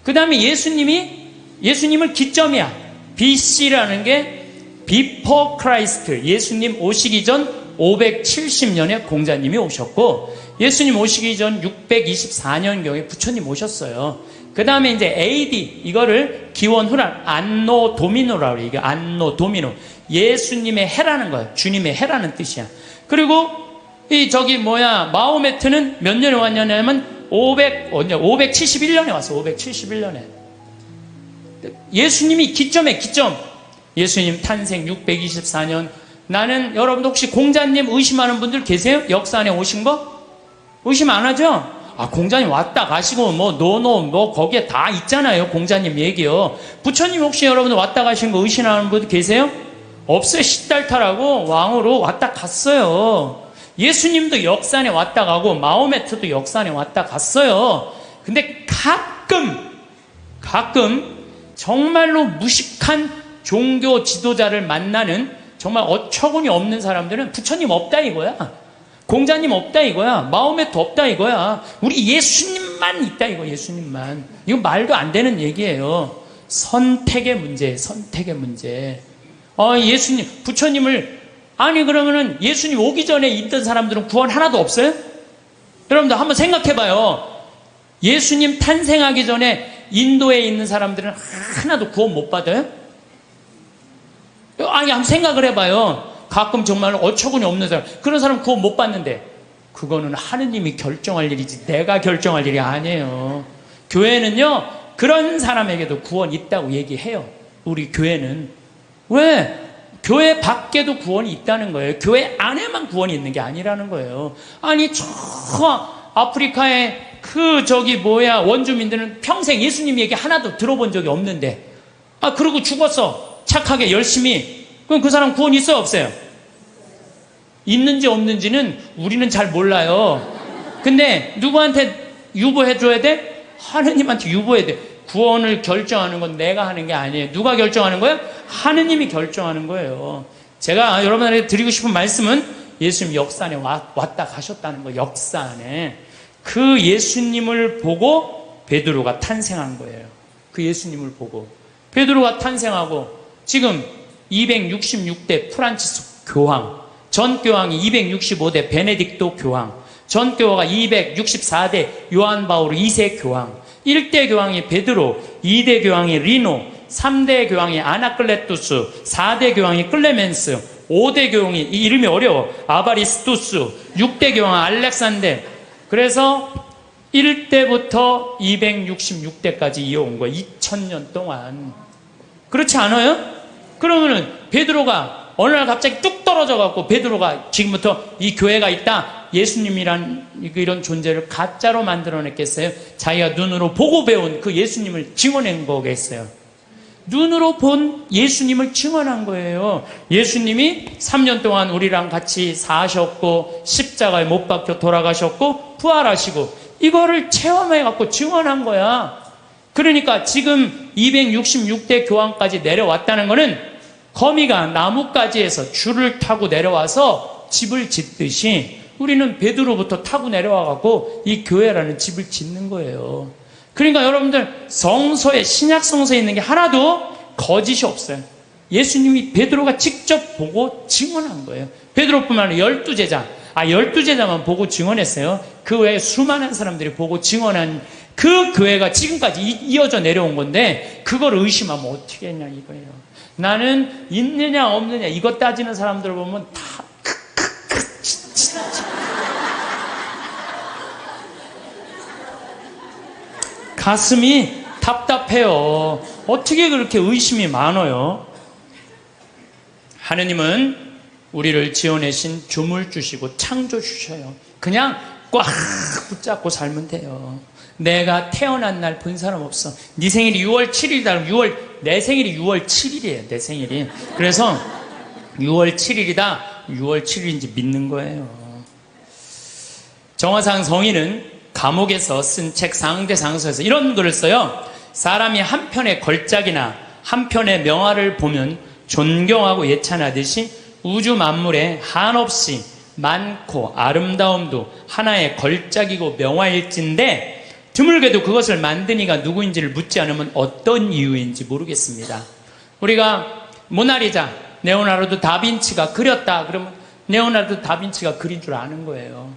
그 다음에 예수님을 기점이야. BC라는 게 Before Christ. 예수님 오시기 전 570년에 공자님이 오셨고, 예수님 오시기 전 624년경에 부처님 오셨어요. 그 다음에 이제 AD, 이거를 기원 후란, 안노 도미노라고 그래요. 이게 안노 도미노. 예수님의 해라는 거예요. 주님의 해라는 뜻이야. 그리고 마호메트는 몇 년에 왔냐면 571년에 왔어. 571년에. 예수님이 기점. 예수님 탄생 624년. 나는 여러분도 혹시 공자님 의심하는 분들 계세요? 역사 안에 오신 거? 의심 안 하죠? 아, 공자님 왔다 가시고 너 거기에 다 있잖아요. 공자님 얘기요. 부처님 혹시 여러분들 왔다 가신 거 의심하는 분 계세요? 없어요. 시달타라고 왕으로 왔다 갔어요. 예수님도 역사 안에 왔다 가고 마호메트도 역사 안에 왔다 갔어요. 근데 가끔 정말로 무식한 종교 지도자를 만나는 정말 어처구니 없는 사람들은 부처님 없다 이거야. 공자님 없다 이거야. 마호메트 없다 이거야. 우리 예수님만 있다 이거. 예수님만. 이거 말도 안 되는 얘기예요. 선택의 문제. 예수님, 부처님을 그러면은 예수님 오기 전에 있던 사람들은 구원 하나도 없어요? 여러분들 한번 생각해봐요. 예수님 탄생하기 전에 인도에 있는 사람들은 하나도 구원 못 받아요? 한번 생각을 해봐요. 가끔 정말 어처구니 없는 사람, 그런 사람 구원 못 받는데, 그거는 하느님이 결정할 일이지 내가 결정할 일이 아니에요. 교회는요 그런 사람에게도 구원 있다고 얘기해요. 우리 교회는. 왜? 교회 밖에도 구원이 있다는 거예요. 교회 안에만 구원이 있는 게 아니라는 거예요. 아니 저 아프리카의 원주민들은 평생 예수님 얘기 하나도 들어본 적이 없는데, 그러고 죽었어. 착하게 열심히. 그럼 그 사람 구원 있어요, 없어요? 있는지 없는지는 우리는 잘 몰라요. 근데 누구한테 유보해줘야 돼? 하느님한테 유보해야 돼. 구원을 결정하는 건 내가 하는 게 아니에요. 누가 결정하는 거예요? 하느님이 결정하는 거예요. 제가 여러분한테 드리고 싶은 말씀은 예수님 역사 안에 왔다 가셨다는 거. 역사 안에. 그 예수님을 보고 베드로가 탄생한 거예요. 그 예수님을 보고 베드로가 탄생하고 지금 266대 프란치스 교황, 전 교황이 265대 베네딕토 교황, 전 교황가 264대 요한 바오로 2세 교황, 1대 교황이 베드로, 2대 교황이 리노, 3대 교황이 아나클레투스, 4대 교황이 클레멘스, 5대 교황이, 이 이름이 어려워, 아바리스투스, 6대 교황 알렉산데. 그래서 1대부터 266대까지 이어온 거예요. 2000년 동안. 그렇지 않아요? 그러면은 베드로가 어느 날 갑자기 뚝 떨어져 갖고 베드로가 지금부터 이 교회가 있다, 예수님이란 이런 존재를 가짜로 만들어냈겠어요? 자기가 눈으로 보고 배운 그 예수님을 증언한 거겠어요? 눈으로 본 예수님을 증언한 거예요. 예수님이 3년 동안 우리랑 같이 사셨고 십자가에 못 박혀 돌아가셨고 부활하시고, 이거를 체험해 갖고 증언한 거야. 그러니까 지금 266대 교황까지 내려왔다는 거는 거미가 나뭇가지에서 줄을 타고 내려와서 집을 짓듯이 우리는 베드로부터 타고 내려와 갖고 이 교회라는 집을 짓는 거예요. 그러니까 여러분들, 성서에, 신약 성서에 있는 게 하나도 거짓이 없어요. 예수님이 베드로가 직접 보고 증언한 거예요. 베드로뿐만 아니라 12제자, 12제자만 보고 증언했어요. 그 외에 수많은 사람들이 보고 증언한 그 교회가 지금까지 이어져 내려온 건데, 그걸 의심하면 어떻게 했냐 이거예요. 나는 있느냐 없느냐 이것 따지는 사람들 보면 다 가슴이 답답해요. 어떻게 그렇게 의심이 많아요? 하느님은 우리를 지어내신 주물 주시고 창조 주셔요. 그냥 꽉 붙잡고 살면 돼요. 내가 태어난 날 본 사람 없어. 네 생일이 6월 7일이다. 내 생일이 6월 7일이에요. 내 생일이. 그래서 6월 7일이다. 6월 7일인지 믿는 거예요. 정화상 성인은 감옥에서 쓴 책 상대상서에서 이런 글을 써요. 사람이 한 편의 걸작이나 한 편의 명화를 보면 존경하고 예찬하듯이 우주 만물에 한없이 많고 아름다움도 하나의 걸작이고 명화일진데, 드물게도 그것을 만든 이가 누구인지를 묻지 않으면 어떤 이유인지 모르겠습니다. 우리가 모나리자, 레오나르도 다빈치가 그렸다 그러면 레오나르도 다빈치가 그린 줄 아는 거예요.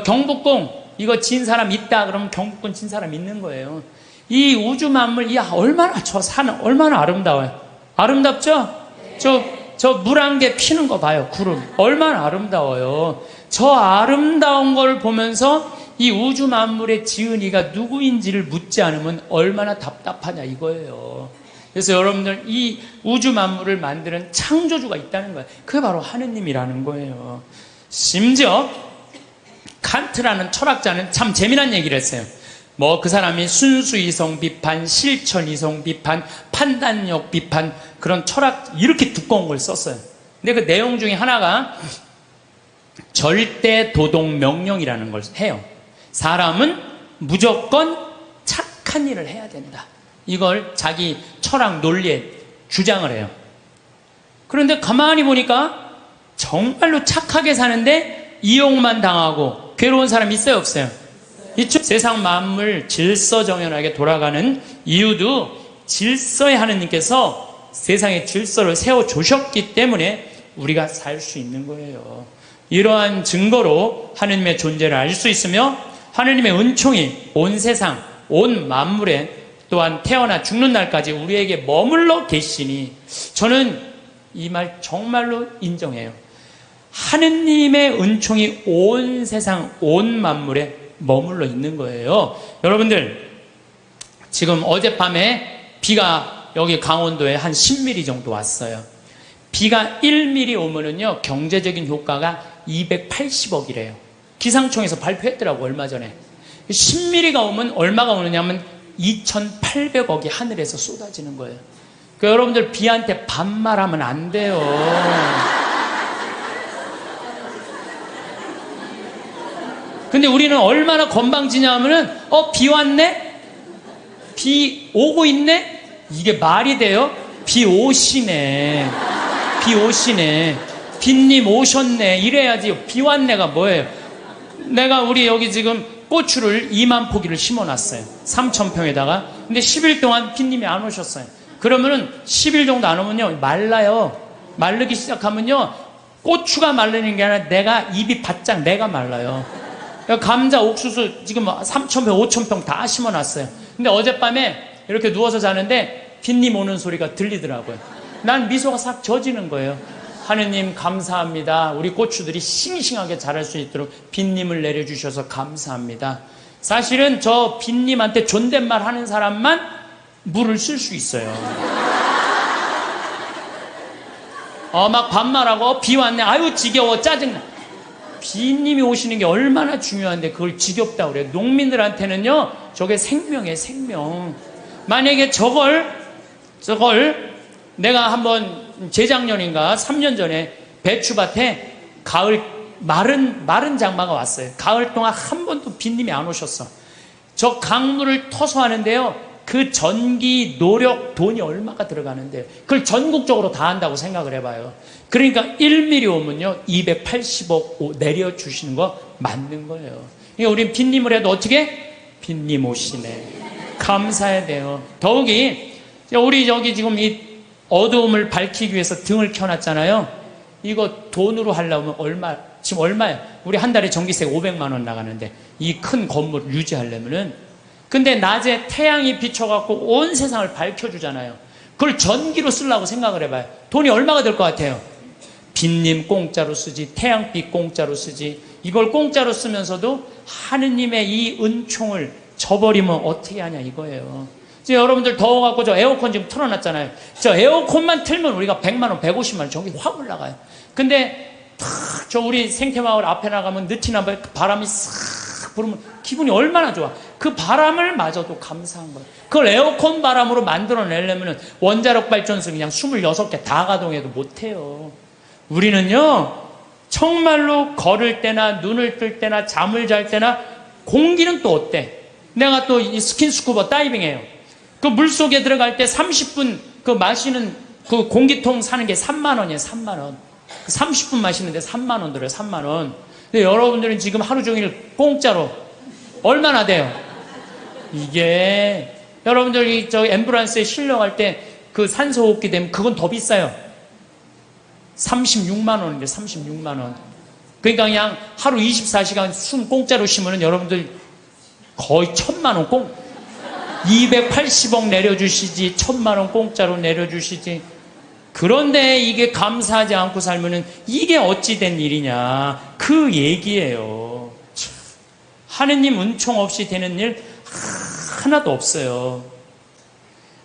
경복궁 이거 진 사람 있다 그러면 경복궁 진 사람 있는 거예요. 이 우주 만물, 얼마나 저 산은 얼마나 아름다워요. 아름답죠? 저 물 한 개 피는 거 봐요. 구름 얼마나 아름다워요. 저 아름다운 걸 보면서 이 우주 만물의 지은이가 누구인지를 묻지 않으면 얼마나 답답하냐 이거예요. 그래서 여러분들, 이 우주 만물을 만드는 창조주가 있다는 거예요. 그게 바로 하느님이라는 거예요. 심지어 칸트라는 철학자는 참 재미난 얘기를 했어요. 그 사람이 순수이성 비판, 실천이성 비판, 판단력 비판, 그런 철학 이렇게 두꺼운 걸 썼어요. 근데 그 내용 중에 하나가 절대 도덕 명령이라는 걸 해요. 사람은 무조건 착한 일을 해야 된다. 이걸 자기 철학 논리에 주장을 해요. 그런데 가만히 보니까 정말로 착하게 사는데 이용만 당하고 괴로운 사람 있어요, 없어요? 있죠? 세상 만물 질서정연하게 돌아가는 이유도 질서의 하느님께서 세상의 질서를 세워주셨기 때문에 우리가 살 수 있는 거예요. 이러한 증거로 하느님의 존재를 알 수 있으며, 하느님의 은총이 온 세상, 온 만물에, 또한 태어나 죽는 날까지 우리에게 머물러 계시니, 저는 이 말 정말로 인정해요. 하느님의 은총이 온 세상, 온 만물에 머물러 있는 거예요. 여러분들, 지금 어젯밤에 비가 여기 강원도에 한 10mm 정도 왔어요. 비가 1mm 오면은요, 경제적인 효과가 280억이래요. 기상청에서 발표했더라고, 얼마 전에. 10mm가 오면 얼마가 오느냐면 2,800억이 하늘에서 쏟아지는 거예요. 그러니까 여러분들, 비한테 반말하면 안 돼요. 근데 우리는 얼마나 건방지냐 하면은, 비 왔네? 비 오고 있네? 이게 말이 돼요? 비 오시네. 비 오시네. 빗님 오셨네. 이래야지. 비 왔네가 뭐예요? 내가 우리 여기 지금 고추를 2만 포기를 심어놨어요. 3,000평에다가. 근데 10일 동안 빗님이 안 오셨어요. 그러면은 10일 정도 안 오면요 말라요. 마르기 시작하면요 고추가 마르는 게 아니라 내가 입이 바짝 내가 말라요. 감자 옥수수 지금 3,000평 5,000평 다 심어놨어요. 근데 어젯밤에 이렇게 누워서 자는데 빈님 오는 소리가 들리더라고요. 난 미소가 싹 젖이는 거예요. 하느님 감사합니다. 우리 고추들이 싱싱하게 자랄 수 있도록 빈님을 내려주셔서 감사합니다. 사실은 저 빈님한테 존댓말 하는 사람만 물을 쓸 수 있어요. 막 반말하고 비 왔네. 아유 지겨워 짜증나. 빈님이 오시는 게 얼마나 중요한데 그걸 지겹다고 그래요. 농민들한테는요 저게 생명이에요. 생명. 만약에 저걸 내가 한번 재작년인가 3년 전에 배추밭에 가을 마른 장마가 왔어요. 가을 동안 한 번도 빈님이 안 오셨어. 저 강물을 터서 하는데요 그 전기, 노력, 돈이 얼마가 들어가는데요. 그걸 전국적으로 다 한다고 생각을 해봐요. 그러니까 1mm 오면요 280억 내려주시는 거 맞는 거예요. 그러니까 우린 빈님을 해도 어떻게? 빈님 오시네. 감사해야 돼요. 더욱이 우리 여기 지금 이 어두움을 밝히기 위해서 등을 켜놨잖아요. 이거 돈으로 하려면 지금 얼마야? 우리 한 달에 전기세 500만 원 나가는데 이 큰 건물 유지하려면은 근데 낮에 태양이 비춰갖고 온 세상을 밝혀주잖아요. 그걸 전기로 쓰려고 생각을 해봐요. 돈이 얼마가 될 것 같아요? 빈님 공짜로 쓰지, 태양빛 공짜로 쓰지. 이걸 공짜로 쓰면서도 하느님의 이 은총을 저버리면 어떻게 하냐 이거예요. 이제 여러분들 더워갖고 저 에어컨 지금 틀어놨잖아요. 저 에어컨만 틀면 우리가 100만 원, 150만 원 전기 확 올라가요. 근데 저 우리 생태마을 앞에 나가면 느티나 바람이 싹 불으면 기분이 얼마나 좋아. 그 바람을 마저도 감사한 거예요. 그걸 에어컨 바람으로 만들어내려면 원자력 발전소 그냥 26개 다 가동해도 못해요. 우리는요 정말로 걸을 때나 눈을 뜰 때나 잠을 잘 때나 공기는 또 어때? 내가 또 이 스킨스쿠버 다이빙해요. 그 물속에 들어갈 때 30분 그 마시는 그 공기통 사는 게 3만 원이에요. 3만 원. 30분 마시는데 3만 원 들어요. 3만 원. 근데 여러분들은 지금 하루 종일 공짜로 얼마나 돼요? 이게 여러분들이 저 앰뷸런스에 실려갈 때 그 산소호흡기 되면 그건 더 비싸요. 36만 원인데 36만 원. 그러니까 그냥 하루 24시간 숨 공짜로 쉬면은 여러분들 거의 1,000만 원 280억 내려주시지 1,000만 원 공짜로 내려주시지. 그런데 이게 감사하지 않고 살면은 이게 어찌 된 일이냐 그 얘기예요. 하느님 은총 없이 되는 일 하나도 없어요.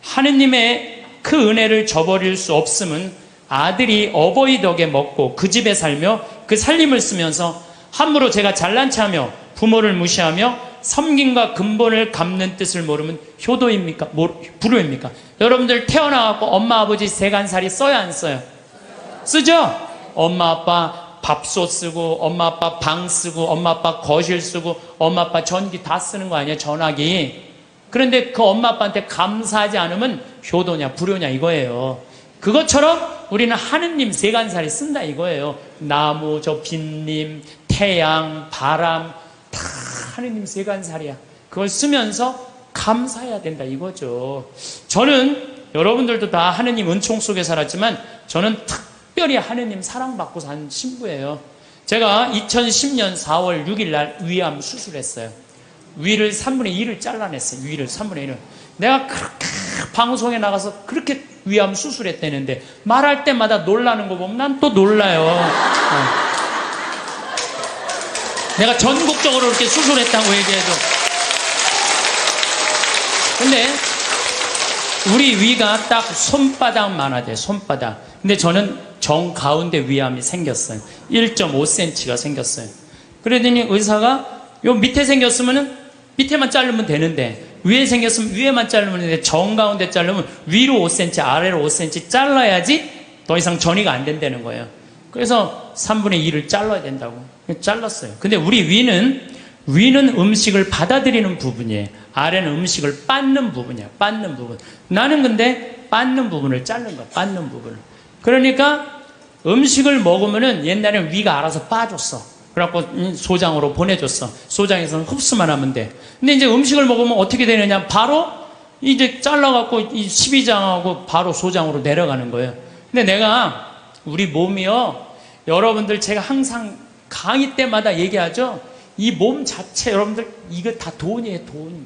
하느님의 그 은혜를 저버릴 수 없음은 아들이 어버이 덕에 먹고 그 집에 살며 그 살림을 쓰면서 함부로 제가 잘난 체하며 부모를 무시하며 섬김과 근본을 갚는 뜻을 모르면 효도입니까? 불효입니까? 여러분들 태어나갖고 엄마 아버지 세간살이 써야 안 써요? 쓰죠? 엄마 아빠 밥솥 쓰고 엄마 아빠 방 쓰고 엄마 아빠 거실 쓰고 엄마 아빠 전기 다 쓰는 거 아니에요? 전화기. 그런데 그 엄마 아빠한테 감사하지 않으면 효도냐 불효냐 이거예요. 그것처럼 우리는 하느님 세간살이 쓴다 이거예요. 나무, 저 빈님, 태양, 바람 다 하느님 세간살이야. 그걸 쓰면서 감사해야 된다 이거죠. 저는 여러분들도 다 하느님 은총 속에 살았지만 저는 특별히 하느님 사랑받고 산 신부예요. 제가 2010년 4월 6일 날 위암 수술했어요. 위를 3분의 1을 잘라냈어요. 위를 3분의 1을. 내가 그렇게 방송에 나가서 그렇게 위암 수술했다는데 말할 때마다 놀라는 거 보면 난 또 놀라요. 내가 전국적으로 이렇게 수술했다고 얘기해도. 근데 우리 위가 딱 손바닥만 하대. 손바닥. 근데 저는 정 가운데 위암이 생겼어요. 1.5cm가 생겼어요. 그러더니 의사가 요 밑에 생겼으면은 밑에만 자르면 되는데 위에 생겼으면 위에만 자르면 되는데 정 가운데 자르면 위로 5cm 아래로 5cm 잘라야지 더 이상 전이가 안 된다는 거예요. 그래서 3분의 1을 잘라야 된다고 잘랐어요. 근데 우리 위는 음식을 받아들이는 부분이에요. 아래는 음식을 빻는 부분이야. 빻는 부분. 나는 근데 빻는 부분을 자른 거야. 빻는 부분을. 그러니까 음식을 먹으면은 옛날에는 위가 알아서 빠졌어. 그래갖고 소장으로 보내줬어. 소장에서는 흡수만 하면 돼. 근데 이제 음식을 먹으면 어떻게 되느냐? 바로 이제 잘라갖고 이 12장하고 바로 소장으로 내려가는 거예요. 근데 내가 우리 몸이요, 여러분들 제가 항상 강의 때마다 얘기하죠. 이 몸 자체 여러분들 이거 다 돈이에요, 돈.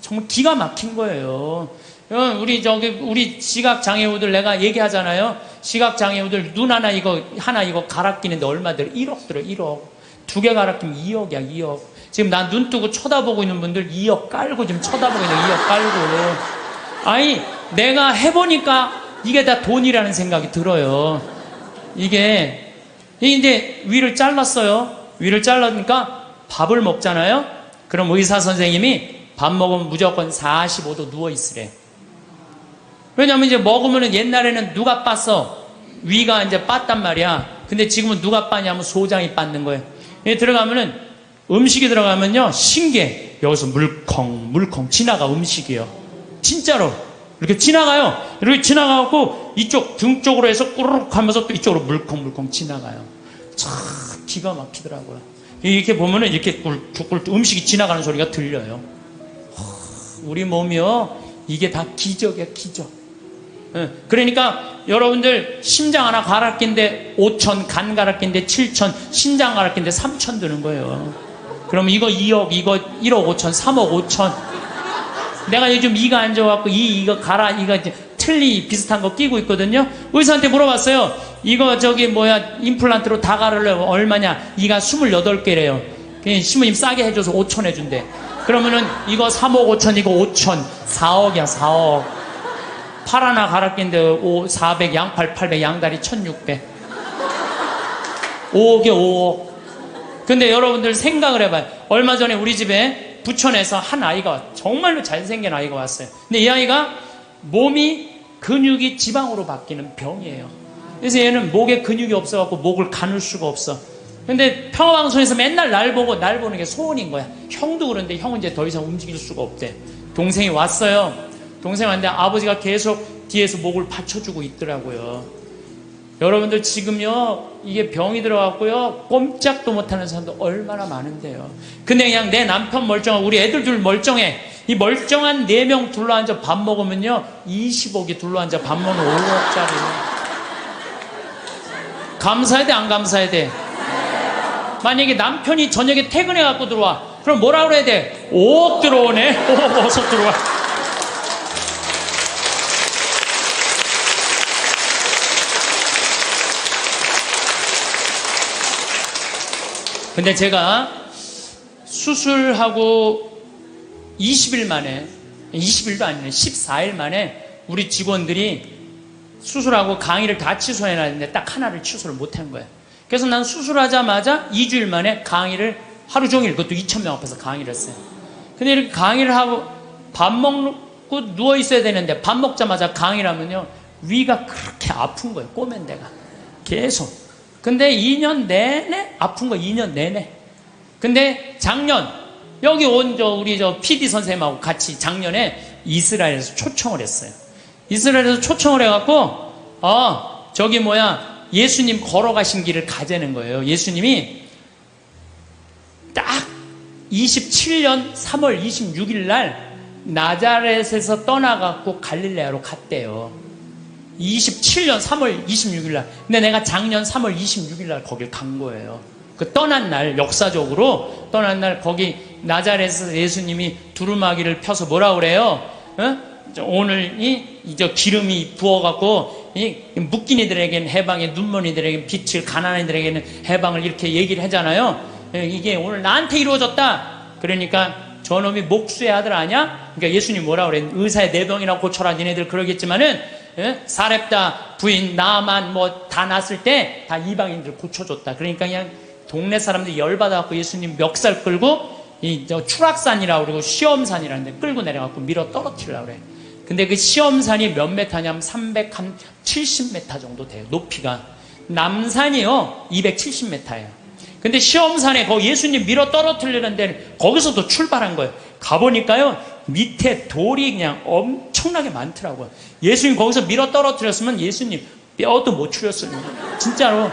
정말 기가 막힌 거예요. 우리 시각 장애우들 내가 얘기하잖아요. 시각 장애우들 눈 하나 이거 갈아 끼는데 얼마 들어? 1억 들어, 1억. 2개 갈아 끼면 2억이야, 2억. 지금 나 눈 뜨고 쳐다보고 있는 분들 2억 깔고 지금 쳐다보고 있는 2억 깔고. 아니, 내가 해보니까 이게 다 돈이라는 생각이 들어요. 이게 이제 위를 잘랐어요. 위를 잘라니까 밥을 먹잖아요. 그럼 의사 선생님이 밥 먹으면 무조건 45도 누워 있으래. 왜냐면 이제 먹으면은 옛날에는 누가 빻어? 위가 이제 빻단 말이야. 근데 지금은 누가 빻냐면 소장이 빻는 거예요. 들어가면은 음식이 들어가면요, 신기해. 여기서 물컹 지나가. 음식이요, 진짜로 이렇게 지나가요. 이렇게 지나가고 이쪽 등 쪽으로 해서 꾸르륵 하면서 또 이쪽으로 물컹 지나가요. 참 기가 막히더라고요. 이렇게 보면은 이렇게 음식이 지나가는 소리가 들려요. 우리 몸이요, 이게 다 기적이야, 기적. 그러니까 여러분들 심장 하나 갈아 낀데 5천, 간 갈아 낀데 7천, 신장 갈아 낀데 3천 드는 거예요. 그럼 이거 2억, 이거 1억 5천, 3억 5천. 내가 요즘 이가 안 좋아갖고 이거 갈아, 이거 틀니 비슷한 거 끼고 있거든요. 의사한테 물어봤어요. 이거 임플란트로 다 갈으려면 얼마냐? 이가 28개래요. 신부님 싸게 해줘서 5천 해준대. 그러면은 이거 3억 5천, 이거 5천, 4억이야, 4억. 팔 하나 갈아 낀데 400, 양팔 800, 양다리 1600. 5억에 5억. 근데 여러분들 생각을 해봐요. 얼마 전에 우리 집에 부천에서 한 아이가 정말로 잘생긴 아이가 왔어요. 근데 이 아이가 몸이 근육이 지방으로 바뀌는 병이에요. 그래서 얘는 목에 근육이 없어갖고 목을 가눌 수가 없어. 근데 평화방송에서 맨날 날 보는 게 소원인 거야. 형도 그런데 형은 이제 더 이상 움직일 수가 없대. 동생이 왔어요. 동생 왔는데 아버지가 계속 뒤에서 목을 받쳐주고 있더라고요. 여러분들 지금요, 이게 병이 들어갔고요, 꼼짝도 못하는 사람도 얼마나 많은데요. 근데 그냥 내 남편 멀쩡하고 우리 애들 둘 멀쩡해. 이 멀쩡한 4명 둘러앉아 밥 먹으면요, 20억이 둘러앉아 밥 먹는 5억짜리. 감사해야 돼, 안 감사해야 돼? 만약에 남편이 저녁에 퇴근해 갖고 들어와, 그럼 뭐라 그래야 돼? 5억 들어오네. 5억 어서 들어와. 근데 제가 수술하고 20일 만에, 20일도 아니네, 14일 만에 우리 직원들이 수술하고 강의를 다 취소해놨는데 딱 하나를 취소를 못한 거예요. 그래서 난 수술하자마자 2주일 만에 강의를 하루 종일, 그것도 2,000명 앞에서 강의를 했어요. 근데 이렇게 강의를 하고 밥 먹고 누워 있어야 되는데 밥 먹자마자 강의를 하면요, 위가 그렇게 아픈 거예요. 꼬맨 데가 계속. 근데 2년 내내 아픈 거, 2년 내내. 근데 작년 여기 온 우리 PD 선생님하고 같이 작년에 이스라엘에서 초청을 했어요. 이스라엘에서 초청을 해갖고 예수님 걸어가신 길을 가자는 거예요. 예수님이 딱 27년 3월 26일 날 나자렛에서 떠나갖고 갈릴레아로 갔대요. 27년 3월 26일 날. 근데 내가 작년 3월 26일 날 거길 간 거예요. 그 떠난 날, 역사적으로 떠난 날 거기 나자렛에서 예수님이 두루마기를 펴서 뭐라 그래요? 오늘 이제 기름이 부어갖고 묵긴 이들에게는 해방의, 눈먼이들에게는 빛을, 가난한 이들에게는 해방을, 이렇게 얘기를 하잖아요. 이게 오늘 나한테 이루어졌다. 그러니까 저놈이 목수의 아들 아냐? 그러니까 예수님 뭐라 그래? 의사의 내 병이나 고쳐라. 니네들 그러겠지만은 사렙다 부인 나만 다 났을 때 다 이방인들 고쳐줬다. 그러니까 그냥 동네 사람들이 열받아갖고 예수님 멱살 끌고 추락산이라고 그러고 시험산이라는데 끌고 내려갖고 밀어 떨어뜨리려고 그래. 근데 그 시험산이 몇 메타냐면 370m 정도 돼요. 높이가. 남산이요 270m예요. 근데 시험산에 거기 예수님 밀어 떨어뜨리는 데는 거기서도 출발한 거예요. 가보니까요, 밑에 돌이 그냥 엄청나게 많더라고요. 예수님 거기서 밀어 떨어뜨렸으면 예수님 뼈도 못 추렸어요. 진짜로.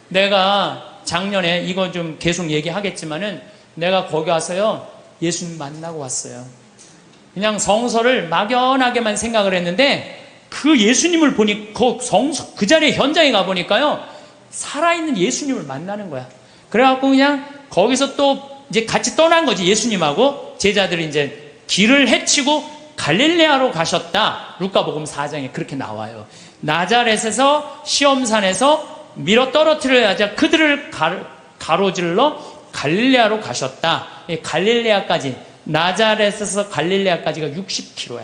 내가 작년에 이거 좀 계속 얘기하겠지만은 내가 거기 와서요, 예수님 만나고 왔어요. 그냥 성서를 막연하게만 생각을 했는데 그 예수님을 보니 그 자리에 현장에 가보니까요, 살아있는 예수님을 만나는 거야. 그래갖고 그냥 거기서 또 이제 같이 떠난 거지. 예수님하고 제자들이 이제 길을 헤치고 갈릴레아로 가셨다. 루카복음 4장에 그렇게 나와요. 나자렛에서 시험산에서 밀어 떨어뜨려야자 그들을 가로질러 갈릴레아로 가셨다. 갈릴레아까지, 나자렛에서 갈릴레아까지가 60km야.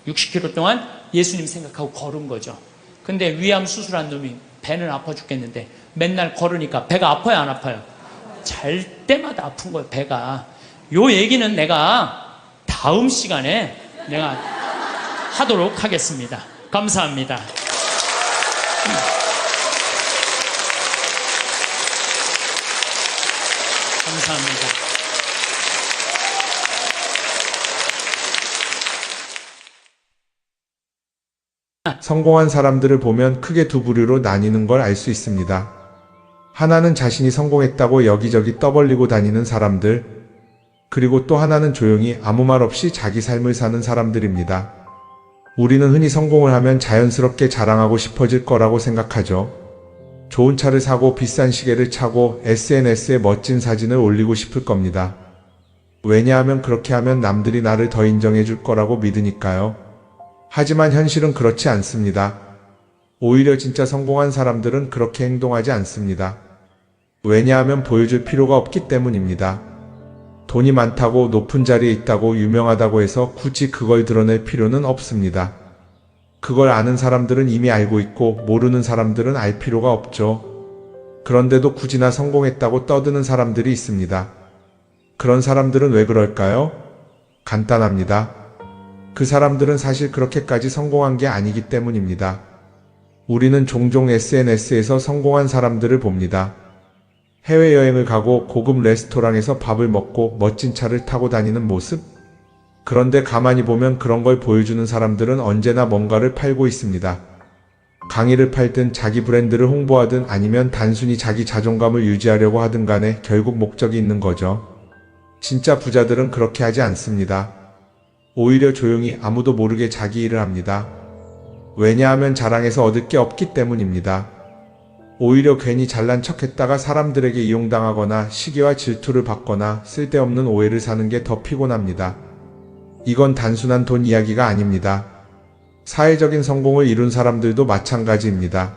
60km 동안 예수님 생각하고 걸은 거죠. 근데 위암 수술한 놈이 배는 아파 죽겠는데 맨날 걸으니까 배가 아파요, 안 아파요? 잘 때마다 아픈 거예요, 배가. 요 얘기는 내가 다음 시간에 내가 하도록 하겠습니다. 감사합니다. 감사합니다. 성공한 사람들을 보면 크게 두 부류로 나뉘는 걸 알 수 있습니다. 하나는 자신이 성공했다고 여기저기 떠벌리고 다니는 사람들, 그리고 또 하나는 조용히 아무 말 없이 자기 삶을 사는 사람들입니다. 우리는 흔히 성공을 하면 자연스럽게 자랑하고 싶어질 거라고 생각하죠. 좋은 차를 사고 비싼 시계를 차고 SNS에 멋진 사진을 올리고 싶을 겁니다. 왜냐하면 그렇게 하면 남들이 나를 더 인정해 줄 거라고 믿으니까요. 하지만 현실은 그렇지 않습니다. 오히려 진짜 성공한 사람들은 그렇게 행동하지 않습니다. 왜냐하면 보여줄 필요가 없기 때문입니다. 돈이 많다고, 높은 자리에 있다고, 유명하다고 해서 굳이 그걸 드러낼 필요는 없습니다. 그걸 아는 사람들은 이미 알고 있고 모르는 사람들은 알 필요가 없죠. 그런데도 굳이나 성공했다고 떠드는 사람들이 있습니다. 그런 사람들은 왜 그럴까요? 간단합니다. 그 사람들은 사실 그렇게까지 성공한 게 아니기 때문입니다. 우리는 종종 SNS에서 성공한 사람들을 봅니다. 해외여행을 가고 고급 레스토랑에서 밥을 먹고 멋진 차를 타고 다니는 모습? 그런데 가만히 보면 그런 걸 보여주는 사람들은 언제나 뭔가를 팔고 있습니다. 강의를 팔든 자기 브랜드를 홍보하든 아니면 단순히 자기 자존감을 유지하려고 하든 간에 결국 목적이 있는 거죠. 진짜 부자들은 그렇게 하지 않습니다. 오히려 조용히 아무도 모르게 자기 일을 합니다. 왜냐하면 자랑해서 얻을 게 없기 때문입니다. 오히려 괜히 잘난 척했다가 사람들에게 이용당하거나 시기와 질투를 받거나 쓸데없는 오해를 사는 게 더 피곤합니다. 이건 단순한 돈 이야기가 아닙니다. 사회적인 성공을 이룬 사람들도 마찬가지입니다.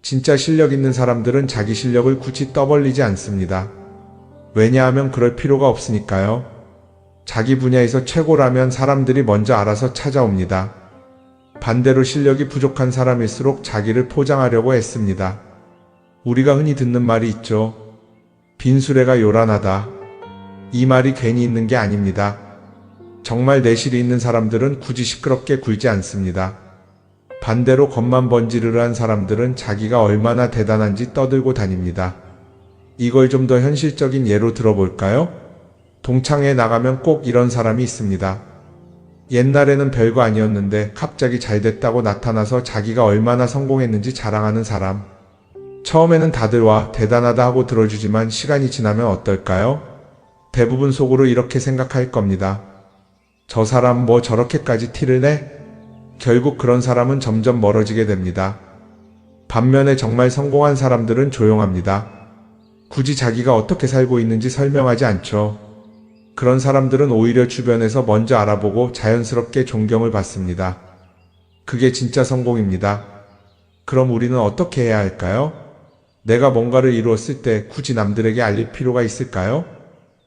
진짜 실력 있는 사람들은 자기 실력을 굳이 떠벌리지 않습니다. 왜냐하면 그럴 필요가 없으니까요. 자기 분야에서 최고라면 사람들이 먼저 알아서 찾아옵니다. 반대로 실력이 부족한 사람일수록 자기를 포장하려고 애씁니다. 우리가 흔히 듣는 말이 있죠. 빈수레가 요란하다. 이 말이 괜히 있는 게 아닙니다. 정말 내실이 있는 사람들은 굳이 시끄럽게 굴지 않습니다. 반대로 겉만 번지르르한 사람들은 자기가 얼마나 대단한지 떠들고 다닙니다. 이걸 좀 더 현실적인 예로 들어볼까요? 동창회에 나가면 꼭 이런 사람이 있습니다. 옛날에는 별거 아니었는데 갑자기 잘 됐다고 나타나서 자기가 얼마나 성공했는지 자랑하는 사람. 처음에는 다들 와, 대단하다 하고 들어주지만 시간이 지나면 어떨까요? 대부분 속으로 이렇게 생각할 겁니다. 저 사람 뭐 저렇게까지 티를 내? 결국 그런 사람은 점점 멀어지게 됩니다. 반면에 정말 성공한 사람들은 조용합니다. 굳이 자기가 어떻게 살고 있는지 설명하지 않죠. 그런 사람들은 오히려 주변에서 먼저 알아보고 자연스럽게 존경을 받습니다. 그게 진짜 성공입니다. 그럼 우리는 어떻게 해야 할까요? 내가 뭔가를 이루었을 때 굳이 남들에게 알릴 필요가 있을까요?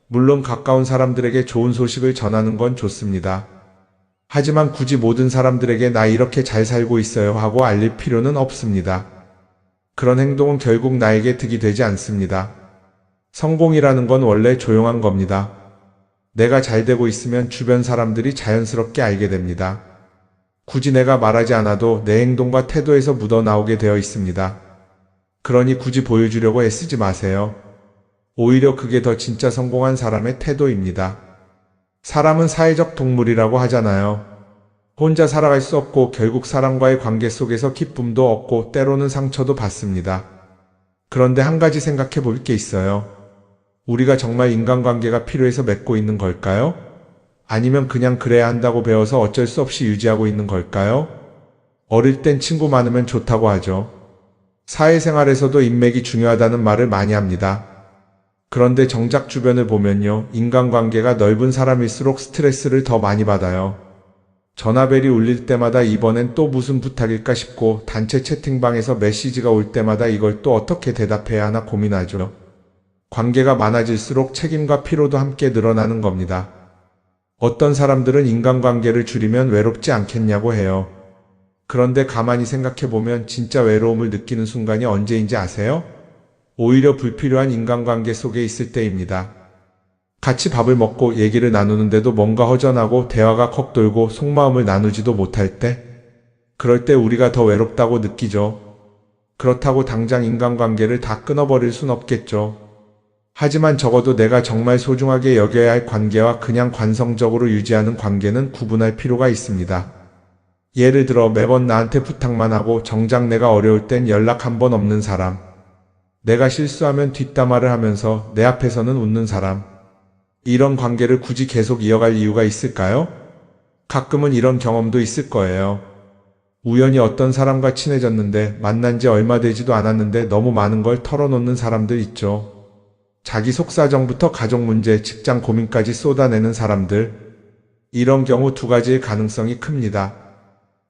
물론 가까운 사람들에게 좋은 소식을 전하는 건 좋습니다. 하지만 굳이 모든 사람들에게 나 이렇게 잘 살고 있어요 하고 알릴 필요는 없습니다. 그런 행동은 결국 나에게 득이 되지 않습니다. 성공이라는 건 원래 조용한 겁니다. 내가 잘 되고 있으면 주변 사람들이 자연스럽게 알게 됩니다. 굳이 내가 말하지 않아도 내 행동과 태도에서 묻어나오게 되어 있습니다. 그러니 굳이 보여주려고 애쓰지 마세요. 오히려 그게 더 진짜 성공한 사람의 태도입니다. 사람은 사회적 동물이라고 하잖아요. 혼자 살아갈 수 없고 결국 사람과의 관계 속에서 기쁨도 얻고 때로는 상처도 받습니다. 그런데 한 가지 생각해 볼 게 있어요. 우리가 정말 인간관계가 필요해서 맺고 있는 걸까요? 아니면 그냥 그래야 한다고 배워서 어쩔 수 없이 유지하고 있는 걸까요? 어릴 땐 친구 많으면 좋다고 하죠. 사회생활에서도 인맥이 중요하다는 말을 많이 합니다. 그런데 정작 주변을 보면요, 인간관계가 넓은 사람일수록 스트레스를 더 많이 받아요. 전화벨이 울릴 때마다 이번엔 또 무슨 부탁일까 싶고, 단체 채팅방에서 메시지가 올 때마다 이걸 또 어떻게 대답해야 하나 고민하죠. 관계가 많아질수록 책임과 피로도 함께 늘어나는 겁니다. 어떤 사람들은 인간관계를 줄이면 외롭지 않겠냐고 해요. 그런데 가만히 생각해보면 진짜 외로움을 느끼는 순간이 언제인지 아세요? 오히려 불필요한 인간관계 속에 있을 때입니다. 같이 밥을 먹고 얘기를 나누는데도 뭔가 허전하고 대화가 컥 돌고 속마음을 나누지도 못할 때, 그럴 때 우리가 더 외롭다고 느끼죠. 그렇다고 당장 인간관계를 다 끊어버릴 순 없겠죠. 하지만 적어도 내가 정말 소중하게 여겨야 할 관계와 그냥 관성적으로 유지하는 관계는 구분할 필요가 있습니다. 예를 들어 매번 나한테 부탁만 하고 정작 내가 어려울 땐 연락 한 번 없는 사람. 내가 실수하면 뒷담화를 하면서 내 앞에서는 웃는 사람. 이런 관계를 굳이 계속 이어갈 이유가 있을까요? 가끔은 이런 경험도 있을 거예요. 우연히 어떤 사람과 친해졌는데 만난 지 얼마 되지도 않았는데 너무 많은 걸 털어놓는 사람들 있죠. 자기 속사정부터 가족 문제, 직장 고민까지 쏟아내는 사람들. 이런 경우 두 가지의 가능성이 큽니다.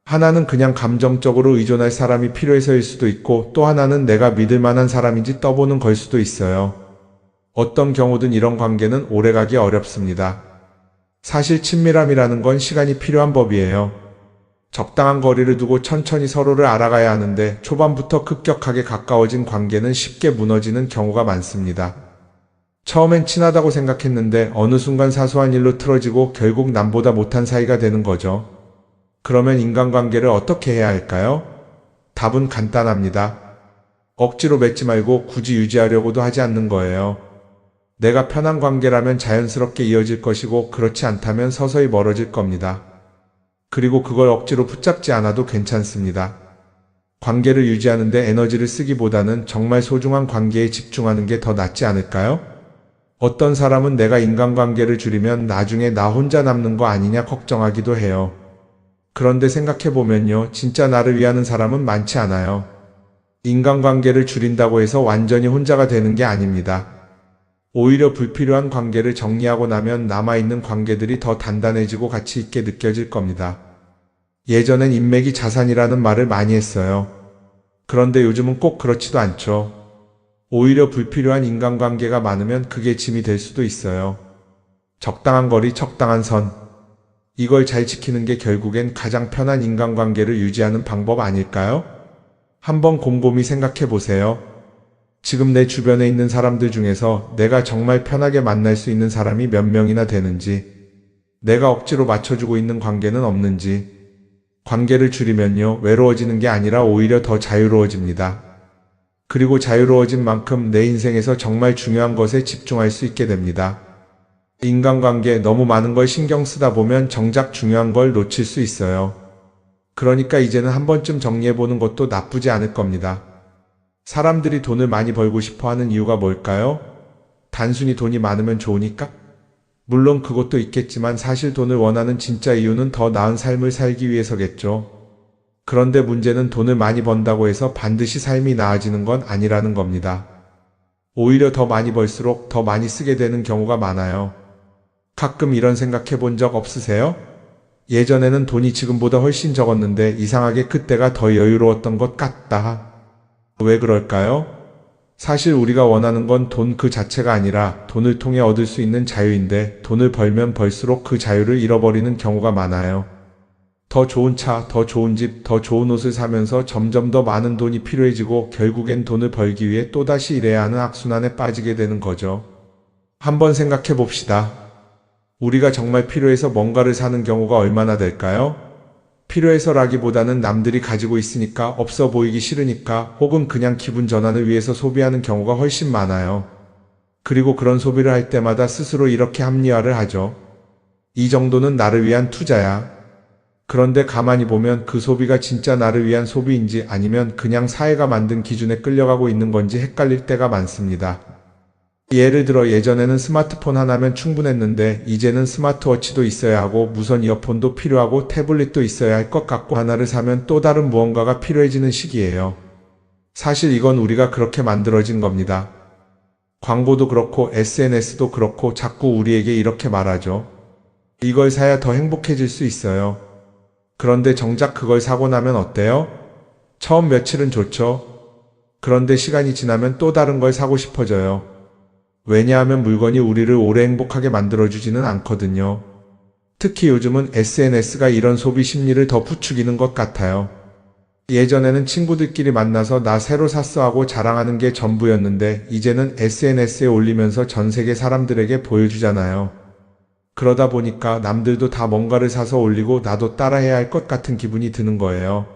하나는 그냥 감정적으로 의존할 사람이 필요해서일 수도 있고, 또 하나는 내가 믿을 만한 사람인지 떠보는 걸 수도 있어요. 어떤 경우든 이런 관계는 오래가기 어렵습니다. 사실 친밀함이라는 건 시간이 필요한 법이에요. 적당한 거리를 두고 천천히 서로를 알아가야 하는데, 초반부터 급격하게 가까워진 관계는 쉽게 무너지는 경우가 많습니다. 처음엔 친하다고 생각했는데 어느 순간 사소한 일로 틀어지고 결국 남보다 못한 사이가 되는 거죠. 그러면 인간관계를 어떻게 해야 할까요? 답은 간단합니다. 억지로 맺지 말고 굳이 유지하려고도 하지 않는 거예요. 내가 편한 관계라면 자연스럽게 이어질 것이고, 그렇지 않다면 서서히 멀어질 겁니다. 그리고 그걸 억지로 붙잡지 않아도 괜찮습니다. 관계를 유지하는데 에너지를 쓰기보다는 정말 소중한 관계에 집중하는 게 더 낫지 않을까요? 어떤 사람은 내가 인간관계를 줄이면 나중에 나 혼자 남는 거 아니냐 걱정하기도 해요. 그런데 생각해보면요, 진짜 나를 위하는 사람은 많지 않아요. 인간관계를 줄인다고 해서 완전히 혼자가 되는 게 아닙니다. 오히려 불필요한 관계를 정리하고 나면 남아있는 관계들이 더 단단해지고 가치 있게 느껴질 겁니다. 예전엔 인맥이 자산이라는 말을 많이 했어요. 그런데 요즘은 꼭 그렇지도 않죠. 오히려 불필요한 인간관계가 많으면 그게 짐이 될 수도 있어요. 적당한 거리, 적당한 선. 이걸 잘 지키는 게 결국엔 가장 편한 인간관계를 유지하는 방법 아닐까요? 한번 곰곰이 생각해 보세요. 지금 내 주변에 있는 사람들 중에서 내가 정말 편하게 만날 수 있는 사람이 몇 명이나 되는지, 내가 억지로 맞춰주고 있는 관계는 없는지. 관계를 줄이면요, 외로워지는 게 아니라 오히려 더 자유로워집니다. 그리고 자유로워진 만큼 내 인생에서 정말 중요한 것에 집중할 수 있게 됩니다. 인간관계 너무 많은 걸 신경 쓰다 보면 정작 중요한 걸 놓칠 수 있어요. 그러니까 이제는 한 번쯤 정리해보는 것도 나쁘지 않을 겁니다. 사람들이 돈을 많이 벌고 싶어 하는 이유가 뭘까요? 단순히 돈이 많으면 좋으니까? 물론 그것도 있겠지만 사실 돈을 원하는 진짜 이유는 더 나은 삶을 살기 위해서겠죠. 그런데 문제는 돈을 많이 번다고 해서 반드시 삶이 나아지는 건 아니라는 겁니다. 오히려 더 많이 벌수록 더 많이 쓰게 되는 경우가 많아요. 가끔 이런 생각해 본 적 없으세요? 예전에는 돈이 지금보다 훨씬 적었는데 이상하게 그때가 더 여유로웠던 것 같다. 왜 그럴까요? 사실 우리가 원하는 건 돈 그 자체가 아니라 돈을 통해 얻을 수 있는 자유인데, 돈을 벌면 벌수록 그 자유를 잃어버리는 경우가 많아요. 더 좋은 차, 더 좋은 집, 더 좋은 옷을 사면서 점점 더 많은 돈이 필요해지고 결국엔 돈을 벌기 위해 또다시 일해야 하는 악순환에 빠지게 되는 거죠. 한번 생각해 봅시다. 우리가 정말 필요해서 뭔가를 사는 경우가 얼마나 될까요? 필요해서라기보다는 남들이 가지고 있으니까, 없어 보이기 싫으니까, 혹은 그냥 기분 전환을 위해서 소비하는 경우가 훨씬 많아요. 그리고 그런 소비를 할 때마다 스스로 이렇게 합리화를 하죠. 이 정도는 나를 위한 투자야. 그런데 가만히 보면 그 소비가 진짜 나를 위한 소비인지 아니면 그냥 사회가 만든 기준에 끌려가고 있는 건지 헷갈릴 때가 많습니다. 예를 들어 예전에는 스마트폰 하나면 충분했는데 이제는 스마트워치도 있어야 하고 무선 이어폰도 필요하고 태블릿도 있어야 할 것 같고 하나를 사면 또 다른 무언가가 필요해지는 시기예요. 사실 이건 우리가 그렇게 만들어진 겁니다. 광고도 그렇고 SNS도 그렇고 자꾸 우리에게 이렇게 말하죠. 이걸 사야 더 행복해질 수 있어요. 그런데 정작 그걸 사고 나면 어때요? 처음 며칠은 좋죠. 그런데 시간이 지나면 또 다른 걸 사고 싶어져요. 왜냐하면 물건이 우리를 오래 행복하게 만들어주지는 않거든요. 특히 요즘은 SNS가 이런 소비 심리를 더 부추기는 것 같아요. 예전에는 친구들끼리 만나서 나 새로 샀어 하고 자랑하는 게 전부였는데 이제는 SNS에 올리면서 전 세계 사람들에게 보여주잖아요. 그러다 보니까 남들도 다 뭔가를 사서 올리고 나도 따라해야 할 것 같은 기분이 드는 거예요.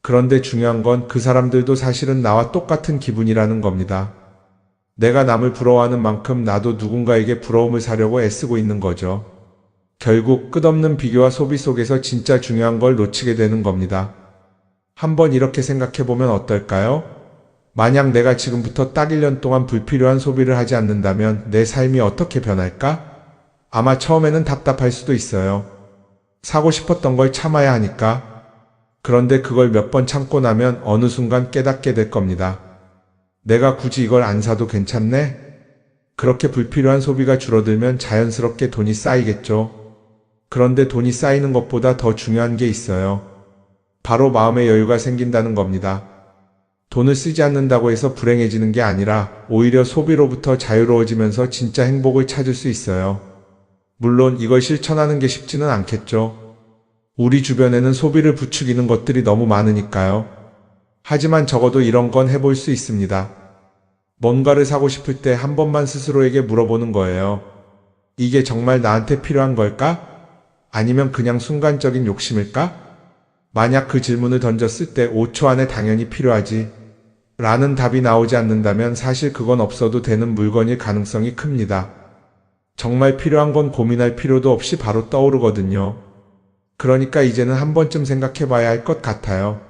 그런데 중요한 건 그 사람들도 사실은 나와 똑같은 기분이라는 겁니다. 내가 남을 부러워하는 만큼 나도 누군가에게 부러움을 사려고 애쓰고 있는 거죠. 결국 끝없는 비교와 소비 속에서 진짜 중요한 걸 놓치게 되는 겁니다. 한번 이렇게 생각해보면 어떨까요? 만약 내가 지금부터 딱 1년 동안 불필요한 소비를 하지 않는다면 내 삶이 어떻게 변할까? 아마 처음에는 답답할 수도 있어요. 사고 싶었던 걸 참아야 하니까. 그런데 그걸 몇 번 참고 나면 어느 순간 깨닫게 될 겁니다. 내가 굳이 이걸 안 사도 괜찮네? 그렇게 불필요한 소비가 줄어들면 자연스럽게 돈이 쌓이겠죠. 그런데 돈이 쌓이는 것보다 더 중요한 게 있어요. 바로 마음의 여유가 생긴다는 겁니다. 돈을 쓰지 않는다고 해서 불행해지는 게 아니라 오히려 소비로부터 자유로워지면서 진짜 행복을 찾을 수 있어요. 물론 이걸 실천하는 게 쉽지는 않겠죠. 우리 주변에는 소비를 부추기는 것들이 너무 많으니까요. 하지만 적어도 이런 건 해볼 수 있습니다. 뭔가를 사고 싶을 때 한 번만 스스로에게 물어보는 거예요. 이게 정말 나한테 필요한 걸까? 아니면 그냥 순간적인 욕심일까? 만약 그 질문을 던졌을 때 5초 안에 당연히 필요하지 라는 답이 나오지 않는다면 사실 그건 없어도 되는 물건일 가능성이 큽니다. 정말 필요한 건 고민할 필요도 없이 바로 떠오르거든요. 그러니까 이제는 한 번쯤 생각해 봐야 할 것 같아요.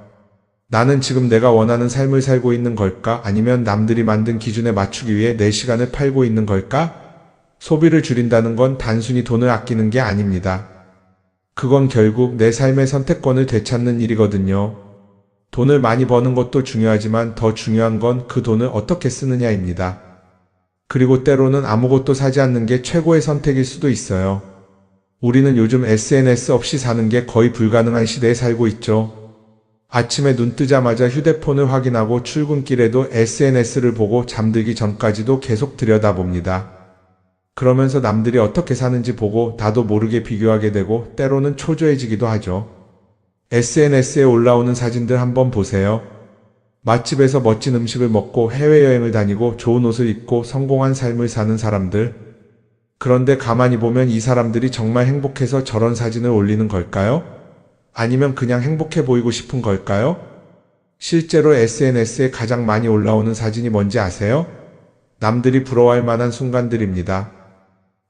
나는 지금 내가 원하는 삶을 살고 있는 걸까? 아니면 남들이 만든 기준에 맞추기 위해 내 시간을 팔고 있는 걸까? 소비를 줄인다는 건 단순히 돈을 아끼는 게 아닙니다. 그건 결국 내 삶의 선택권을 되찾는 일이거든요. 돈을 많이 버는 것도 중요하지만 더 중요한 건 그 돈을 어떻게 쓰느냐입니다. 그리고 때로는 아무것도 사지 않는 게 최고의 선택일 수도 있어요. 우리는 요즘 SNS 없이 사는 게 거의 불가능한 시대에 살고 있죠. 아침에 눈 뜨자마자 휴대폰을 확인하고 출근길에도 SNS를 보고 잠들기 전까지도 계속 들여다봅니다. 그러면서 남들이 어떻게 사는지 보고 나도 모르게 비교하게 되고 때로는 초조해지기도 하죠. SNS에 올라오는 사진들 한번 보세요. 맛집에서 멋진 음식을 먹고 해외여행을 다니고 좋은 옷을 입고 성공한 삶을 사는 사람들. 그런데 가만히 보면 이 사람들이 정말 행복해서 저런 사진을 올리는 걸까요? 아니면 그냥 행복해 보이고 싶은 걸까요? 실제로 SNS에 가장 많이 올라오는 사진이 뭔지 아세요? 남들이 부러워할 만한 순간들입니다.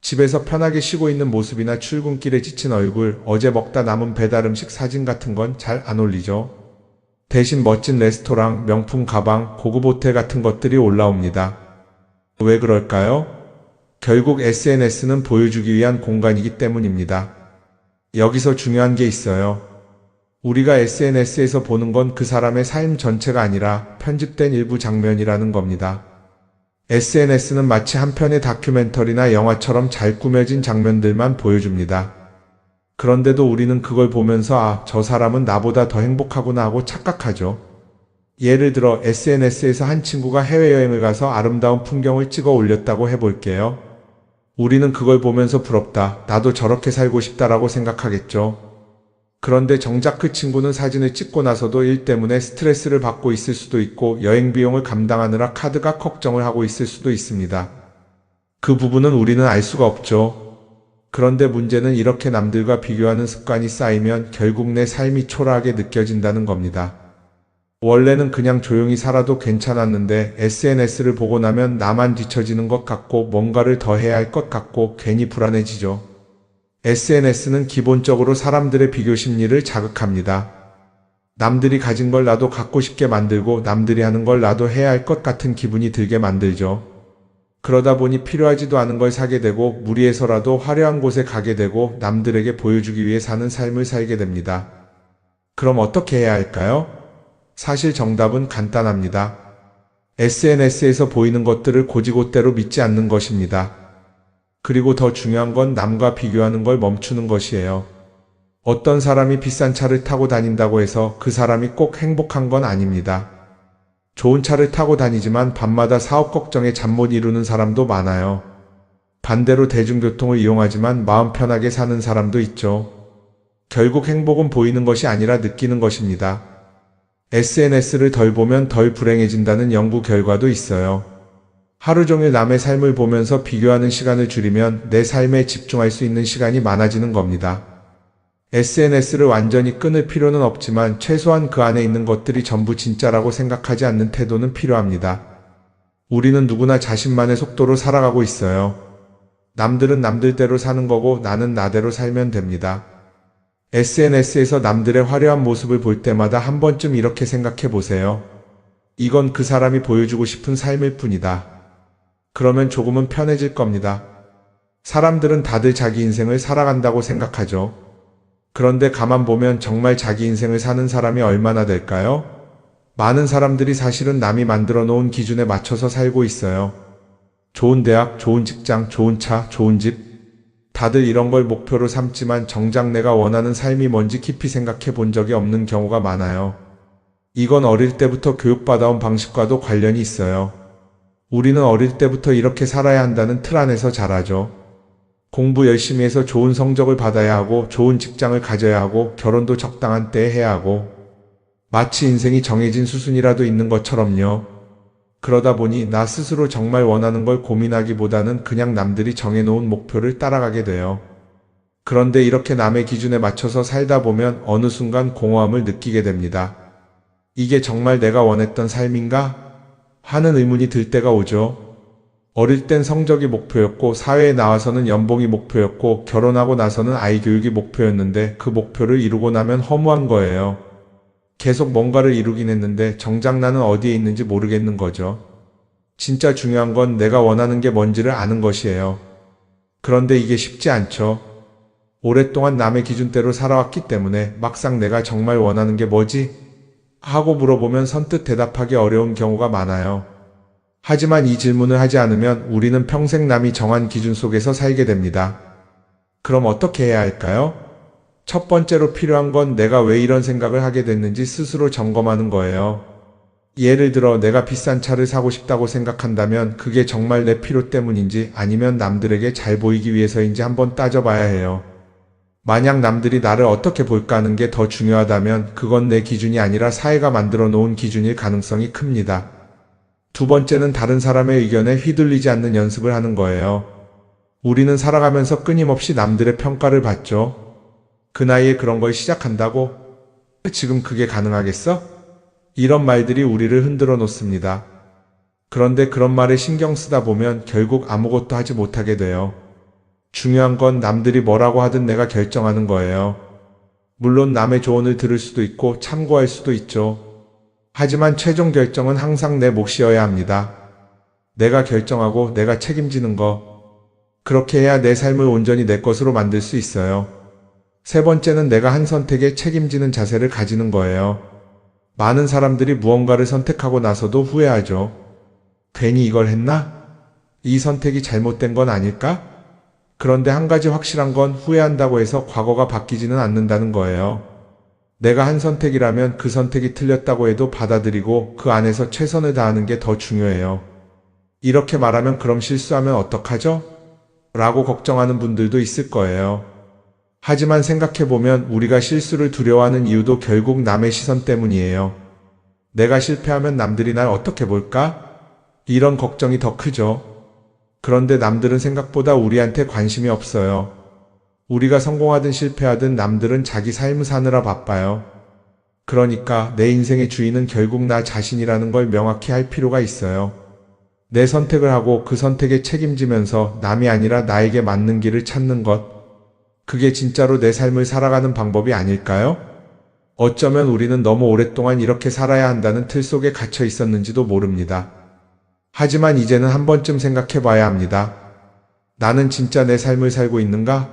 집에서 편하게 쉬고 있는 모습이나 출근길에 지친 얼굴, 어제 먹다 남은 배달 음식 사진 같은 건 잘 안 올리죠. 대신 멋진 레스토랑, 명품 가방, 고급 호텔 같은 것들이 올라옵니다. 왜 그럴까요? 결국 SNS는 보여주기 위한 공간이기 때문입니다. 여기서 중요한 게 있어요. 우리가 SNS에서 보는 건 그 사람의 삶 전체가 아니라 편집된 일부 장면이라는 겁니다. SNS는 마치 한 편의 다큐멘터리나 영화처럼 잘 꾸며진 장면들만 보여줍니다. 그런데도 우리는 그걸 보면서 아, 저 사람은 나보다 더 행복하구나 하고 착각하죠. 예를 들어 SNS에서 한 친구가 해외여행을 가서 아름다운 풍경을 찍어 올렸다고 해볼게요. 우리는 그걸 보면서 부럽다, 나도 저렇게 살고 싶다라고 생각하겠죠. 그런데 정작 그 친구는 사진을 찍고 나서도 일 때문에 스트레스를 받고 있을 수도 있고 여행 비용을 감당하느라 카드가 걱정을 하고 있을 수도 있습니다. 그 부분은 우리는 알 수가 없죠. 그런데 문제는 이렇게 남들과 비교하는 습관이 쌓이면 결국 내 삶이 초라하게 느껴진다는 겁니다. 원래는 그냥 조용히 살아도 괜찮았는데 SNS를 보고 나면 나만 뒤처지는 것 같고 뭔가를 더 해야 할 것 같고 괜히 불안해지죠. SNS는 기본적으로 사람들의 비교 심리를 자극합니다. 남들이 가진 걸 나도 갖고 싶게 만들고 남들이 하는 걸 나도 해야 할 것 같은 기분이 들게 만들죠. 그러다 보니 필요하지도 않은 걸 사게 되고 무리해서라도 화려한 곳에 가게 되고 남들에게 보여주기 위해 사는 삶을 살게 됩니다. 그럼 어떻게 해야 할까요? 사실 정답은 간단합니다. SNS에서 보이는 것들을 곧이곧대로 믿지 않는 것입니다. 그리고 더 중요한 건 남과 비교하는 걸 멈추는 것이에요. 어떤 사람이 비싼 차를 타고 다닌다고 해서 그 사람이 꼭 행복한 건 아닙니다. 좋은 차를 타고 다니지만 밤마다 사업 걱정에 잠 못 이루는 사람도 많아요. 반대로 대중교통을 이용하지만 마음 편하게 사는 사람도 있죠. 결국 행복은 보이는 것이 아니라 느끼는 것입니다. SNS를 덜 보면 덜 불행해진다는 연구 결과도 있어요. 하루 종일 남의 삶을 보면서 비교하는 시간을 줄이면 내 삶에 집중할 수 있는 시간이 많아지는 겁니다. SNS를 완전히 끊을 필요는 없지만 최소한 그 안에 있는 것들이 전부 진짜라고 생각하지 않는 태도는 필요합니다. 우리는 누구나 자신만의 속도로 살아가고 있어요. 남들은 남들대로 사는 거고 나는 나대로 살면 됩니다. SNS에서 남들의 화려한 모습을 볼 때마다 한 번쯤 이렇게 생각해 보세요. 이건 그 사람이 보여주고 싶은 삶일 뿐이다. 그러면 조금은 편해질 겁니다. 사람들은 다들 자기 인생을 살아간다고 생각하죠. 그런데 가만 보면 정말 자기 인생을 사는 사람이 얼마나 될까요? 많은 사람들이 사실은 남이 만들어 놓은 기준에 맞춰서 살고 있어요. 좋은 대학, 좋은 직장, 좋은 차, 좋은 집. 다들 이런 걸 목표로 삼지만 정작 내가 원하는 삶이 뭔지 깊이 생각해 본 적이 없는 경우가 많아요. 이건 어릴 때부터 교육받아온 방식과도 관련이 있어요. 우리는 어릴 때부터 이렇게 살아야 한다는 틀 안에서 자라죠. 공부 열심히 해서 좋은 성적을 받아야 하고 좋은 직장을 가져야 하고 결혼도 적당한 때에 해야 하고 마치 인생이 정해진 수순이라도 있는 것처럼요. 그러다 보니 나 스스로 정말 원하는 걸 고민하기보다는 그냥 남들이 정해놓은 목표를 따라가게 돼요. 그런데 이렇게 남의 기준에 맞춰서 살다 보면 어느 순간 공허함을 느끼게 됩니다. 이게 정말 내가 원했던 삶인가? 하는 의문이 들 때가 오죠. 어릴 땐 성적이 목표였고 사회에 나와서는 연봉이 목표였고 결혼하고 나서는 아이 교육이 목표였는데 그 목표를 이루고 나면 허무한 거예요. 계속 뭔가를 이루긴 했는데 정작 나는 어디에 있는지 모르겠는 거죠. 진짜 중요한 건 내가 원하는 게 뭔지를 아는 것이에요. 그런데 이게 쉽지 않죠. 오랫동안 남의 기준대로 살아왔기 때문에 막상 내가 정말 원하는 게 뭐지? 하고 물어보면 선뜻 대답하기 어려운 경우가 많아요. 하지만 이 질문을 하지 않으면 우리는 평생 남이 정한 기준 속에서 살게 됩니다. 그럼 어떻게 해야 할까요? 첫 번째로 필요한 건 내가 왜 이런 생각을 하게 됐는지 스스로 점검하는 거예요. 예를 들어 내가 비싼 차를 사고 싶다고 생각한다면 그게 정말 내 필요 때문인지 아니면 남들에게 잘 보이기 위해서인지 한번 따져봐야 해요. 만약 남들이 나를 어떻게 볼까 하는 게 더 중요하다면 그건 내 기준이 아니라 사회가 만들어 놓은 기준일 가능성이 큽니다. 두 번째는 다른 사람의 의견에 휘둘리지 않는 연습을 하는 거예요. 우리는 살아가면서 끊임없이 남들의 평가를 받죠. 그 나이에 그런 걸 시작한다고? 지금 그게 가능하겠어? 이런 말들이 우리를 흔들어 놓습니다. 그런데 그런 말에 신경 쓰다 보면 결국 아무것도 하지 못하게 돼요. 중요한 건 남들이 뭐라고 하든 내가 결정하는 거예요. 물론 남의 조언을 들을 수도 있고 참고할 수도 있죠. 하지만 최종 결정은 항상 내 몫이어야 합니다. 내가 결정하고 내가 책임지는 거. 그렇게 해야 내 삶을 온전히 내 것으로 만들 수 있어요. 세 번째는 내가 한 선택에 책임지는 자세를 가지는 거예요. 많은 사람들이 무언가를 선택하고 나서도 후회하죠. 괜히 이걸 했나? 이 선택이 잘못된 건 아닐까? 그런데 한 가지 확실한 건 후회한다고 해서 과거가 바뀌지는 않는다는 거예요. 내가 한 선택이라면 그 선택이 틀렸다고 해도 받아들이고 그 안에서 최선을 다하는 게 더 중요해요. 이렇게 말하면 그럼 실수하면 어떡하죠? 라고 걱정하는 분들도 있을 거예요. 하지만 생각해보면 우리가 실수를 두려워하는 이유도 결국 남의 시선 때문이에요. 내가 실패하면 남들이 날 어떻게 볼까? 이런 걱정이 더 크죠. 그런데 남들은 생각보다 우리한테 관심이 없어요. 우리가 성공하든 실패하든 남들은 자기 삶을 사느라 바빠요. 그러니까 내 인생의 주인은 결국 나 자신이라는 걸 명확히 할 필요가 있어요. 내 선택을 하고 그 선택에 책임지면서 남이 아니라 나에게 맞는 길을 찾는 것. 그게 진짜로 내 삶을 살아가는 방법이 아닐까요? 어쩌면 우리는 너무 오랫동안 이렇게 살아야 한다는 틀 속에 갇혀 있었는지도 모릅니다. 하지만 이제는 한 번쯤 생각해 봐야 합니다. 나는 진짜 내 삶을 살고 있는가?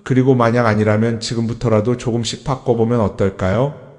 그리고 만약 아니라면 지금부터라도 조금씩 바꿔보면 어떨까요?